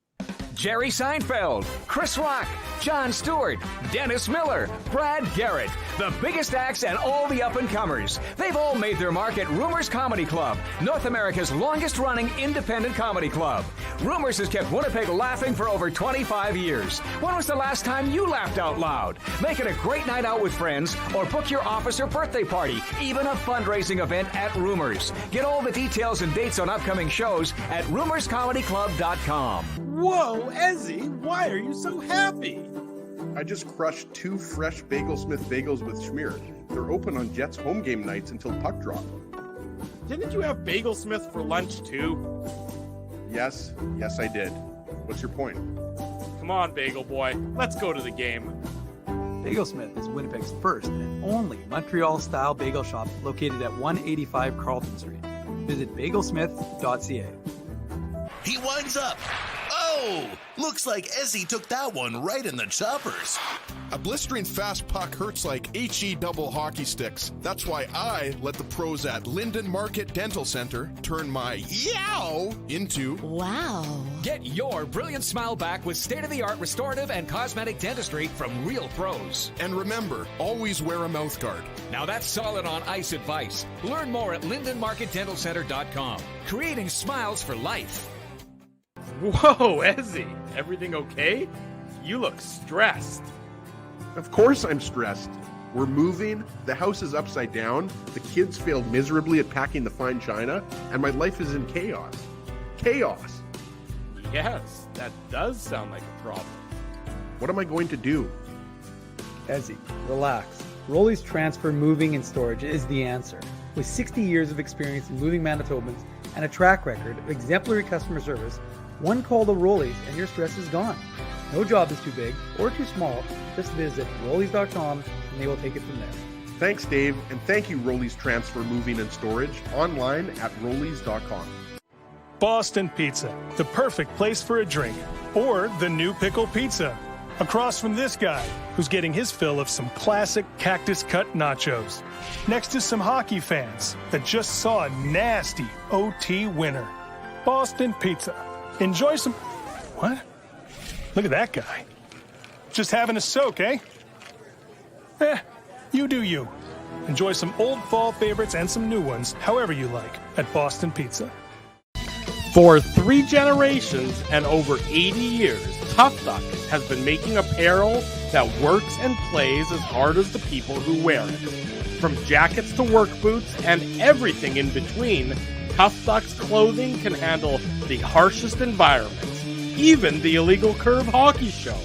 Jerry Seinfeld, Chris Rock, Jon Stewart, Dennis Miller, Brad Garrett, the biggest acts and all the up-and-comers. They've all made their mark at Rumors Comedy Club, North America's longest-running independent comedy club. Rumors has kept Winnipeg laughing for over 25 years. When was the last time you laughed out loud? Make it a great night out with friends or book your office or birthday party, even a fundraising event at Rumors. Get all the details and dates on upcoming shows at rumorscomedyclub.com. Whoa, Ezzy, why are you so happy? I just crushed 2 fresh Bagelsmith bagels with schmear. They're open on Jets home game nights until puck drop. Didn't you have Bagelsmith for lunch too? Yes, I did. What's your point? Come on, Bagel Boy, let's go to the game. Bagelsmith is Winnipeg's first and only Montreal-style bagel shop located at 185 Carlton Street. Visit bagelsmith.ca. He winds up. Oh, looks like Ezzy took that one right in the choppers. A blistering fast puck hurts like HE double hockey sticks. That's why I let the pros at Linden Market Dental Center turn my yow into wow. Get your brilliant smile back with state-of-the-art restorative and cosmetic dentistry from real pros. And remember, always wear a mouth guard. Now that's solid on ice advice. Learn more at lindenmarketdentalcenter.com. Creating smiles for life. Whoa, Ezzy, everything okay? You look stressed. Of course I'm stressed. We're moving, the house is upside down, the kids failed miserably at packing the fine china, and my life is in chaos. Chaos! Yes, that does sound like a problem. What am I going to do? Ezzy, relax. Rolly's Transfer Moving and Storage is the answer. With 60 years of experience in moving Manitobans and a track record of exemplary customer service, one call to Rollies and your stress is gone. No job is too big or too small. Just visit rollies.com and they will take it from there. Thanks, Dave, and thank you, Rollies Transfer Moving and Storage, online at rollies.com. Boston Pizza, the perfect place for a drink. Or the new pickle pizza. Across from this guy, who's getting his fill of some classic cactus-cut nachos. Next to some hockey fans that just saw a nasty OT winner. Boston Pizza. Enjoy some... What? Look at that guy. Just having a soak, eh? You do you. Enjoy some old fall favorites and some new ones, however you like, at Boston Pizza. For 3 generations and over 80 years, Tough Duck has been making apparel that works and plays as hard as the people who wear it. From jackets to work boots and everything in between, Tough Ducks clothing can handle the harshest environments, even the Illegal Curve Hockey Show.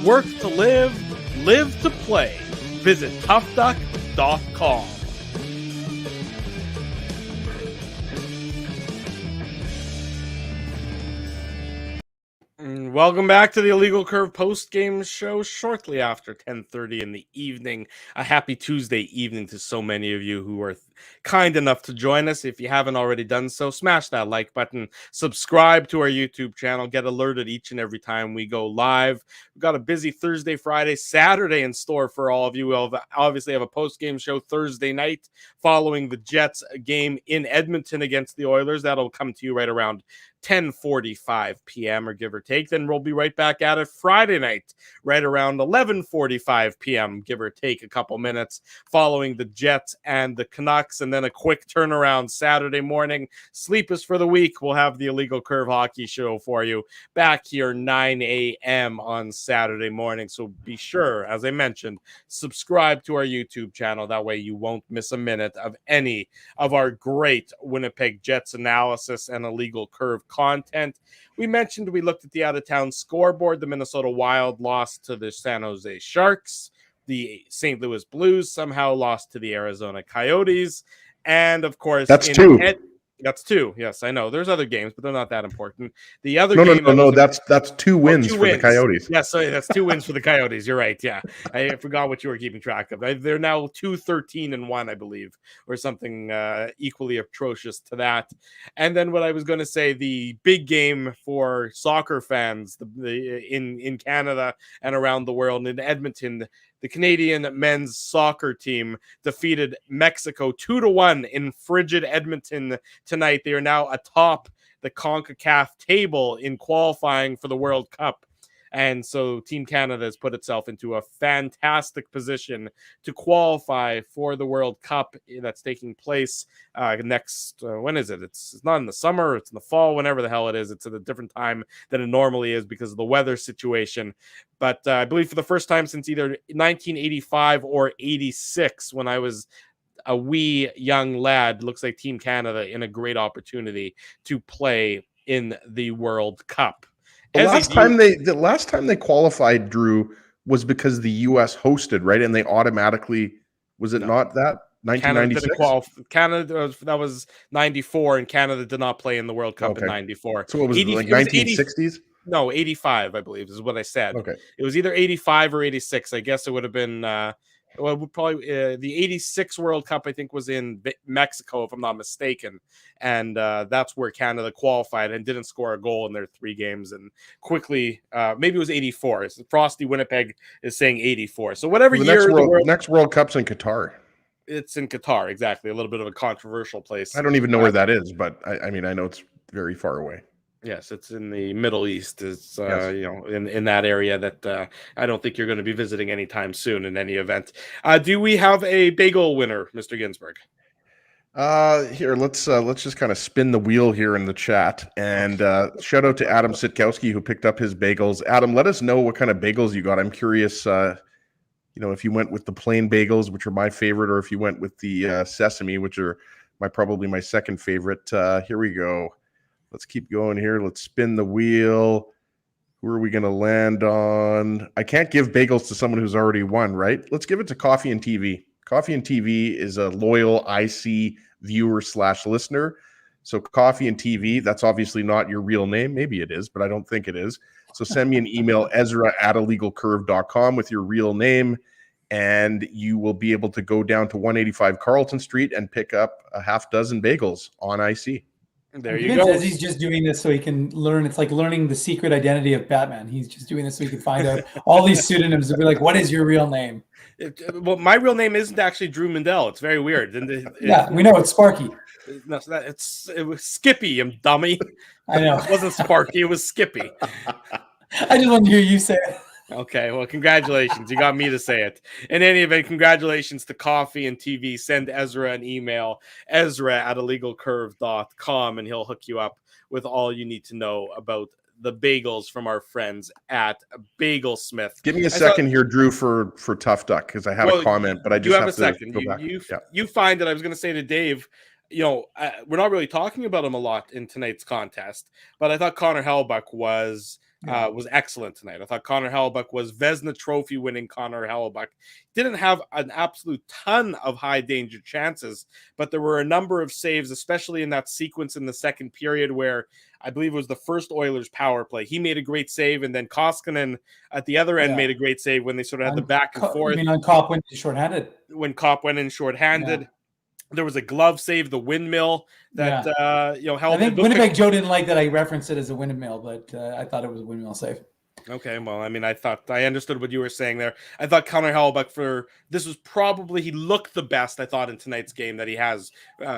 Work to live, live to play. Visit toughduck.com. Welcome back to the Illegal Curve post-game show shortly after 10:30 in the evening. A happy Tuesday evening to so many of you who are kind enough to join us. If you haven't already done so, smash that like button, subscribe to our YouTube channel, get alerted each and every time we go live. We've got a busy Thursday, Friday, Saturday in store for all of you. We'll obviously have a post-game show Thursday night following the Jets game in Edmonton against the Oilers. That'll come to you right around 10:45 p.m. or give or take. Then we'll be right back at it Friday night, right around 11:45 p.m., give or take a couple minutes, following the Jets and the Canucks, and then a quick turnaround Saturday morning. Sleep is for the week. We'll have the Illegal Curve Hockey Show for you back here 9 a.m. on Saturday morning. So be sure, as I mentioned, subscribe to our YouTube channel. That way you won't miss a minute of any of our great Winnipeg Jets analysis and Illegal Curve content. We mentioned we looked at the out-of-town scoreboard. The Minnesota Wild lost to the San Jose Sharks. The St. Louis Blues somehow lost to the Arizona Coyotes. And, of course... That's two. That's two. Yes, I know. There's other games, but they're not that important. The other No. That's two wins for the Coyotes. Yeah, sorry, that's 2 wins for the Coyotes. You're right. Yeah, I forgot what you were keeping track of. They're now 2-13-1, I believe, or something equally atrocious to that. And then what I was going to say, the big game for soccer fans in Canada and around the world in Edmonton. The Canadian men's soccer team defeated Mexico 2-1 in frigid Edmonton tonight. They are now atop the CONCACAF table in qualifying for the World Cup. And so Team Canada has put itself into a fantastic position to qualify for the World Cup that's taking place next. When is it? It's not in the summer. It's in the fall, whenever the hell it is. It's at a different time than it normally is because of the weather situation. But I believe for the first time since either 1985 or 86, when I was a wee young lad, looks like Team Canada in a great opportunity to play in the World Cup. The last time they qualified, Drew, was because the U.S. hosted, right? And they automatically, was it not that? 1996? Canada, that was 94, and Canada did not play in the World Cup in 94. So it was like 1960s? No, 85, I believe, is what I said. Okay. It was either 85 or 86. I guess it would have been... probably the 86 World Cup, I think, was in Mexico, if I'm not mistaken. And that's where Canada qualified and didn't score a goal in their 3 games. And quickly, maybe it was 84. Frosty Winnipeg is saying 84. So whatever year... Next World Cup's in Qatar. It's in Qatar, exactly. A little bit of a controversial place. I don't even know where that is, but I mean, I know it's very far away. Yes, it's in the Middle East. It's yes. In that area that I don't think you're going to be visiting anytime soon. In any event, do we have a bagel winner, Mr. Ginsburg? Here, let's just kind of spin the wheel here in the chat, and shout out to Adam Sitkowski who picked up his bagels. Adam, let us know what kind of bagels you got. I'm curious, if you went with the plain bagels, which are my favorite, or if you went with the sesame, which are probably my second favorite. Here we go. Let's keep going here. Let's spin the wheel. Who are we going to land on? I can't give bagels to someone who's already won, right? Let's give it to Coffee and TV. Coffee and TV is a loyal IC viewer/listener. So Coffee and TV, that's obviously not your real name. Maybe it is, but I don't think it is. So send me an email, ezra@illegalcurve.com with your real name, and you will be able to go down to 185 Carlton Street and pick up a half dozen bagels on IC. There you go. He's just doing this so he can learn. It's like learning the secret identity of Batman. He's just doing this so he can find out all these pseudonyms and be like, what is your real name? Well, my real name isn't actually Drew Mandel. It's very weird. Yeah, we know it's Sparky. No, it was Skippy, you dummy. I know. It wasn't Sparky, it was Skippy. I just want to hear you say it. Okay, well, congratulations. You got me to say it. In any event, congratulations to Coffee and TV. Send Ezra an email, ezra@illegalcurve.com, and he'll hook you up with all you need to know about the bagels from our friends at Bagelsmith. Give me a second here, Drew, for Tough Duck, because I have a comment, but I just have to second. go back. You find that I was going to say to Dave, we're not really talking about him a lot in tonight's contest, but I thought Connor Hellebuyck was excellent tonight. I thought Connor Hellebuyck was Vezina Trophy winning Connor Hellebuyck. Didn't have an absolute ton of high danger chances, but there were a number of saves, especially in that sequence in the second period where I believe it was the first Oilers power play. He made a great save, and then Koskinen at the other end made a great save when they sort of had the back and forth. I mean, on Kopp went shorthanded. When Kopp went in shorthanded. Yeah. There was a glove save, the windmill that held. I think Winnipeg Joe didn't like that I referenced it as a windmill, but I thought it was a windmill save. Okay, well, I mean, I understood what you were saying there. I thought Connor Hellebuyck this was probably, he looked the best, I thought, in tonight's game that he has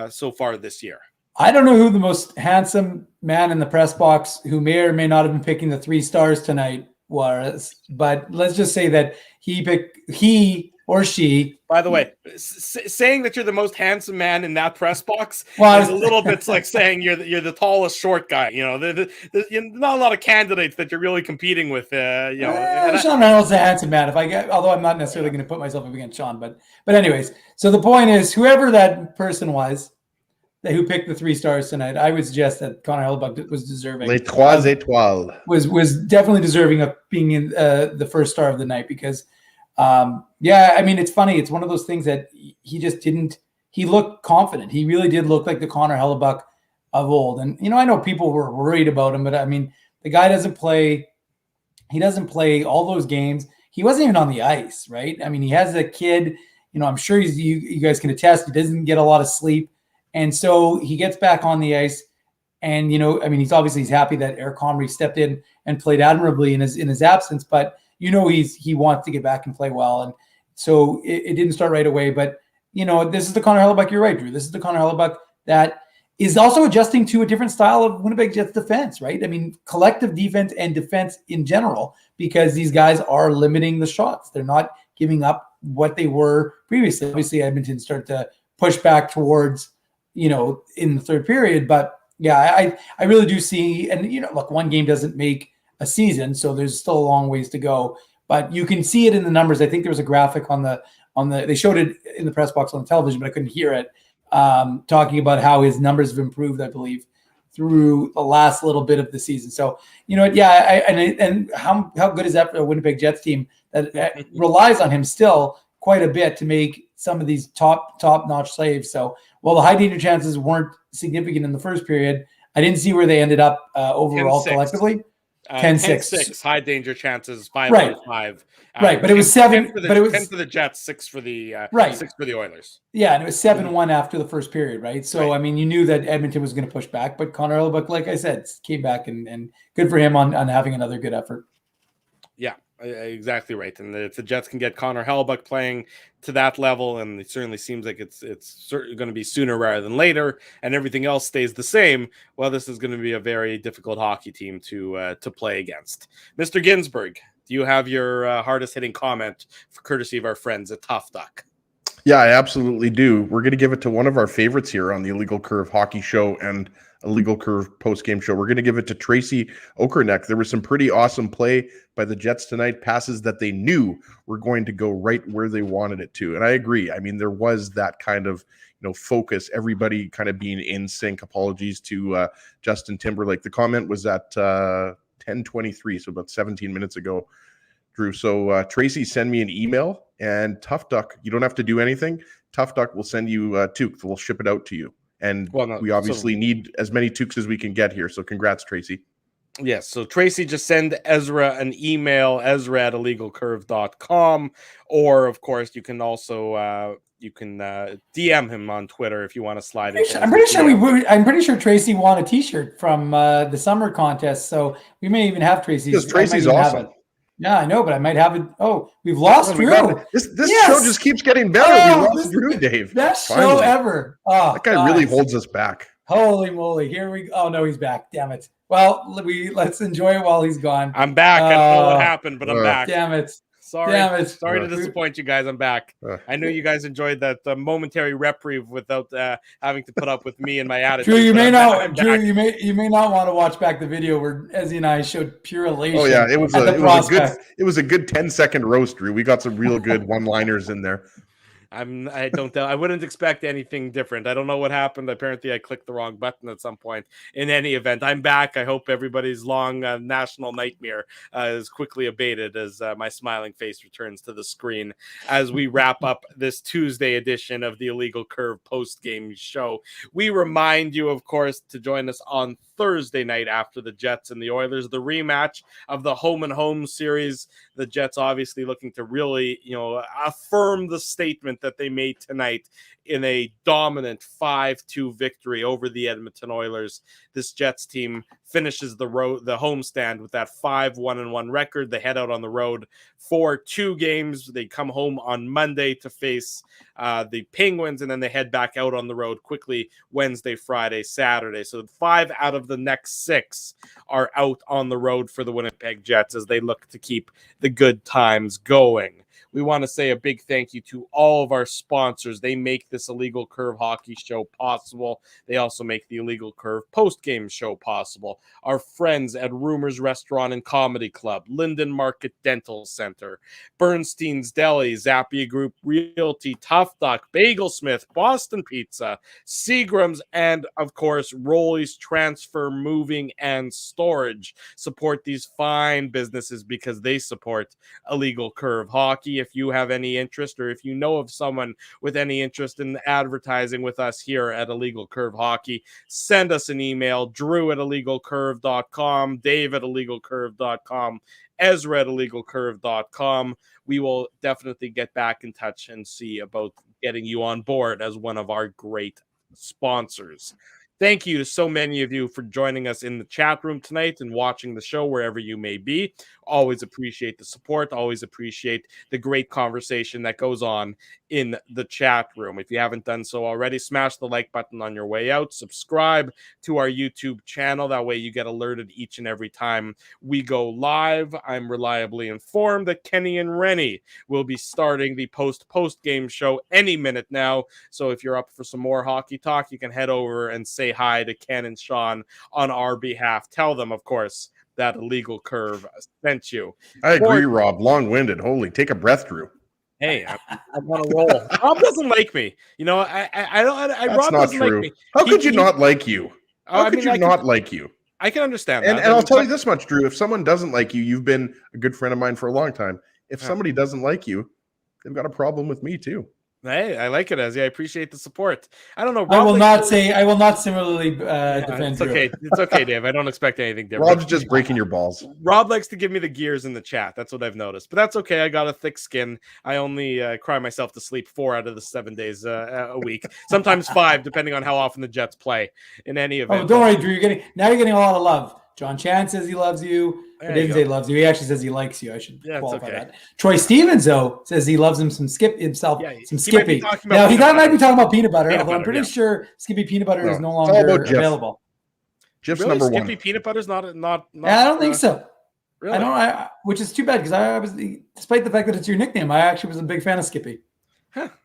so far this year. I don't know who the most handsome man in the press box who may or may not have been picking the 3 stars tonight was, but let's just say that he or she. By the way, saying that you're the most handsome man in that press box is a little bit like saying you're the tallest short guy. There's not a lot of candidates that you're really competing with. Sean Reynolds is a handsome man. Although I'm not necessarily going to put myself up against Sean, but anyways. So the point is, whoever that person was who picked the 3 stars tonight, I would suggest that Connor Hellebuyck was deserving. Les trois étoiles was definitely deserving of being in the first star of the night because. I mean, it's funny. It's one of those things that he just didn't. He looked confident. He really did look like the Connor Hellebuyck of old. And I know people were worried about him, but I mean, the guy doesn't play. He doesn't play all those games. He wasn't even on the ice, right? I mean, he has a kid. I'm sure you guys can attest. He doesn't get a lot of sleep, and so he gets back on the ice. And I mean, he's happy that Eric Comrie stepped in and played admirably in his absence, but. He wants to get back and play well. And so it didn't start right away. But, this is the Connor Hellebuyck. You're right, Drew. This is the Connor Hellebuyck that is also adjusting to a different style of Winnipeg Jets defense, right? I mean, collective defense and defense in general, because these guys are limiting the shots. They're not giving up what they were previously. Obviously, Edmonton started to push back towards, in the third period. But, yeah, I really do see – and, look, one game doesn't make – a season, so there's still a long ways to go, but you can see it in the numbers. I think there was a graphic on the they showed it in the press box on the television, but I couldn't hear it, talking about how his numbers have improved, I believe, through the last little bit of the season. So and how good is that for a Winnipeg Jets team that relies on him still quite a bit to make some of these top notch saves. So while the high danger chances weren't significant in the first period, I didn't see where they ended up overall collectively. 10-6 high danger chances, 5-5. Right, but it was 7. But it was 10 for the Jets, 6 for the 6 for the Oilers. Yeah, and it was 7-1 after the first period, right? So I mean, you knew that Edmonton was going to push back, but Connor Hellebuyck, like I said, came back and good for him on having another good effort. Yeah, exactly right. And if the Jets can get Connor Hellebuyck playing to that level, and it certainly seems like it's certainly going to be sooner rather than later, and everything else stays the same, well, this is going to be a very difficult hockey team to play against. Mr. Ginsburg, do you have your hardest hitting comment for courtesy of our friends at Tough Duck? Yeah, I absolutely do. We're going to give it to one of our favorites here on the Illegal Curve Hockey Show and Illegal Curve post-game show. We're going to give it to Tracy Okerneck. There was some pretty awesome play by the Jets tonight, passes that they knew were going to go right where they wanted it to. And I agree. I mean, there was that kind of, focus, everybody kind of being in sync. Apologies to Justin Timberlake. The comment was at 10:23, so about 17 minutes ago, Drew. So Tracy, send me an email, and Tough Duck, you don't have to do anything. Tough Duck will send you toques. We'll ship it out to you. And we obviously need as many toques as we can get here. So congrats, Tracy. Yes. So Tracy, just send Ezra an email, ezra@illegalcurve.com. Or, of course, you can also DM him on Twitter if you want to slide it. I'm pretty sure Tracy won a T-shirt from the summer contest. So we may even have Tracy's. Because Tracy's awesome. Yeah, I know, but I might have it. Oh, we've lost Drew. This show just keeps getting better. We lost Drew, Dave. Best show ever. Oh, that guy really holds us back. Holy moly. Here we go. Oh, no, he's back. Damn it. Well, let's enjoy it while he's gone. I'm back. I don't know what happened, but I'm back. Damn it. Sorry to disappoint you guys. I'm back. I know you guys enjoyed that momentary reprieve without having to put up with me and my attitude. Drew, you may not want to watch back the video where Ezzy and I showed pure elation. Oh yeah, it was a good 10-second roast, Drew. We got some real good one-liners in there. I wouldn't expect anything different. I don't know what happened. Apparently I clicked the wrong button at some point. In any event, I'm back. I hope everybody's long national nightmare is quickly abated as my smiling face returns to the screen as we wrap up this Tuesday edition of the Illegal Curve post-game show. We remind you, of course, to join us on Thursday night after the Jets and the Oilers, the rematch of the home and home series. The Jets obviously looking to really, affirm the statement that they made tonight in a dominant 5-2 victory over the Edmonton Oilers. This Jets team finishes the homestand with that 5-1-1 record. They head out on the road for 2 games. They come home on Monday to face the Penguins, and then they head back out on the road quickly Wednesday, Friday, Saturday. So 5 out of the next 6 are out on the road for the Winnipeg Jets as they look to keep the good times going. We want to say a big thank you to all of our sponsors. They make this Illegal Curve hockey show possible. They also make the Illegal Curve post-game show possible. Our friends at Rumors Restaurant and Comedy Club, Linden Market Dental Center, Bernstein's Deli, Zappia Group Realty, Tough Duck, Bagelsmith, Boston Pizza, Seagram's, and of course, Rolly's Transfer, Moving, and Storage. Support these fine businesses because they support Illegal Curve hockey. If you have any interest, or if you know of someone with any interest in advertising with us here at Illegal Curve Hockey, send us an email, drew@illegalcurve.com, dave@illegalcurve.com, ezra@illegalcurve.com. We will definitely get back in touch and see about getting you on board as one of our great sponsors. Thank you to so many of you for joining us in the chat room tonight and watching the show wherever you may be. Always appreciate the support. Always appreciate the great conversation that goes on in the chat room. If you haven't done so already, smash the like button on your way out. Subscribe to our YouTube channel. That way you get alerted each and every time we go live. I'm reliably informed that Kenny and Rennie will be starting the post-game show any minute now. So if you're up for some more hockey talk, you can head over and say hi to Ken and Sean on our behalf. Tell them, of course, that Illegal Curve sent you. I agree, Rob. Long-winded. Holy, take a breath, Drew. Hey, I want to roll. Rob doesn't like me. Rob That's not doesn't true. like me. How could you not like you? How could you not like you? I can understand and that. And I'll tell you this much, Drew. If someone doesn't like you, you've been a good friend of mine for a long time. If somebody doesn't like you, they've got a problem with me too. Hey, I like it, Ezzy. I appreciate the support. I don't know. I will not similarly defend. It's okay. It's okay, Dave. I don't expect anything different. Rob's just breaking your balls. Rob likes to give me the gears in the chat. That's what I've noticed. But that's okay. I got a thick skin. I only cry myself to sleep 4 out of the 7 days a week. Sometimes 5, depending on how often the Jets play. In any event. Oh, don't worry, Drew. You're getting a lot of love. John Chan says he loves you. He didn't say loves you. He actually says he likes you. I should qualify that. Troy Stevens, though, says he loves him some Skippy. Now, he might be talking about peanut butter, although I'm pretty sure Skippy peanut butter is no longer available. Jeff's really? number 1. Skippy peanut butter's not. I don't think so. Really? I don't. Which is too bad because I was, despite the fact that it's your nickname, I actually was a big fan of Skippy.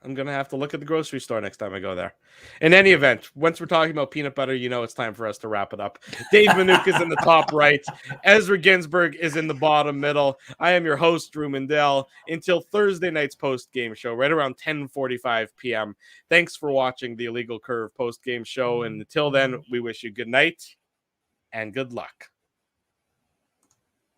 I'm going to have to look at the grocery store next time I go there. In any event, once we're talking about peanut butter, it's time for us to wrap it up. Dave Manook is in the top right. Ezra Ginsburg is in the bottom middle. I am your host, Drew Mandel. Until Thursday night's post-game show, right around 10:45 p.m. Thanks for watching the Illegal Curve post-game show. And until then, we wish you good night and good luck.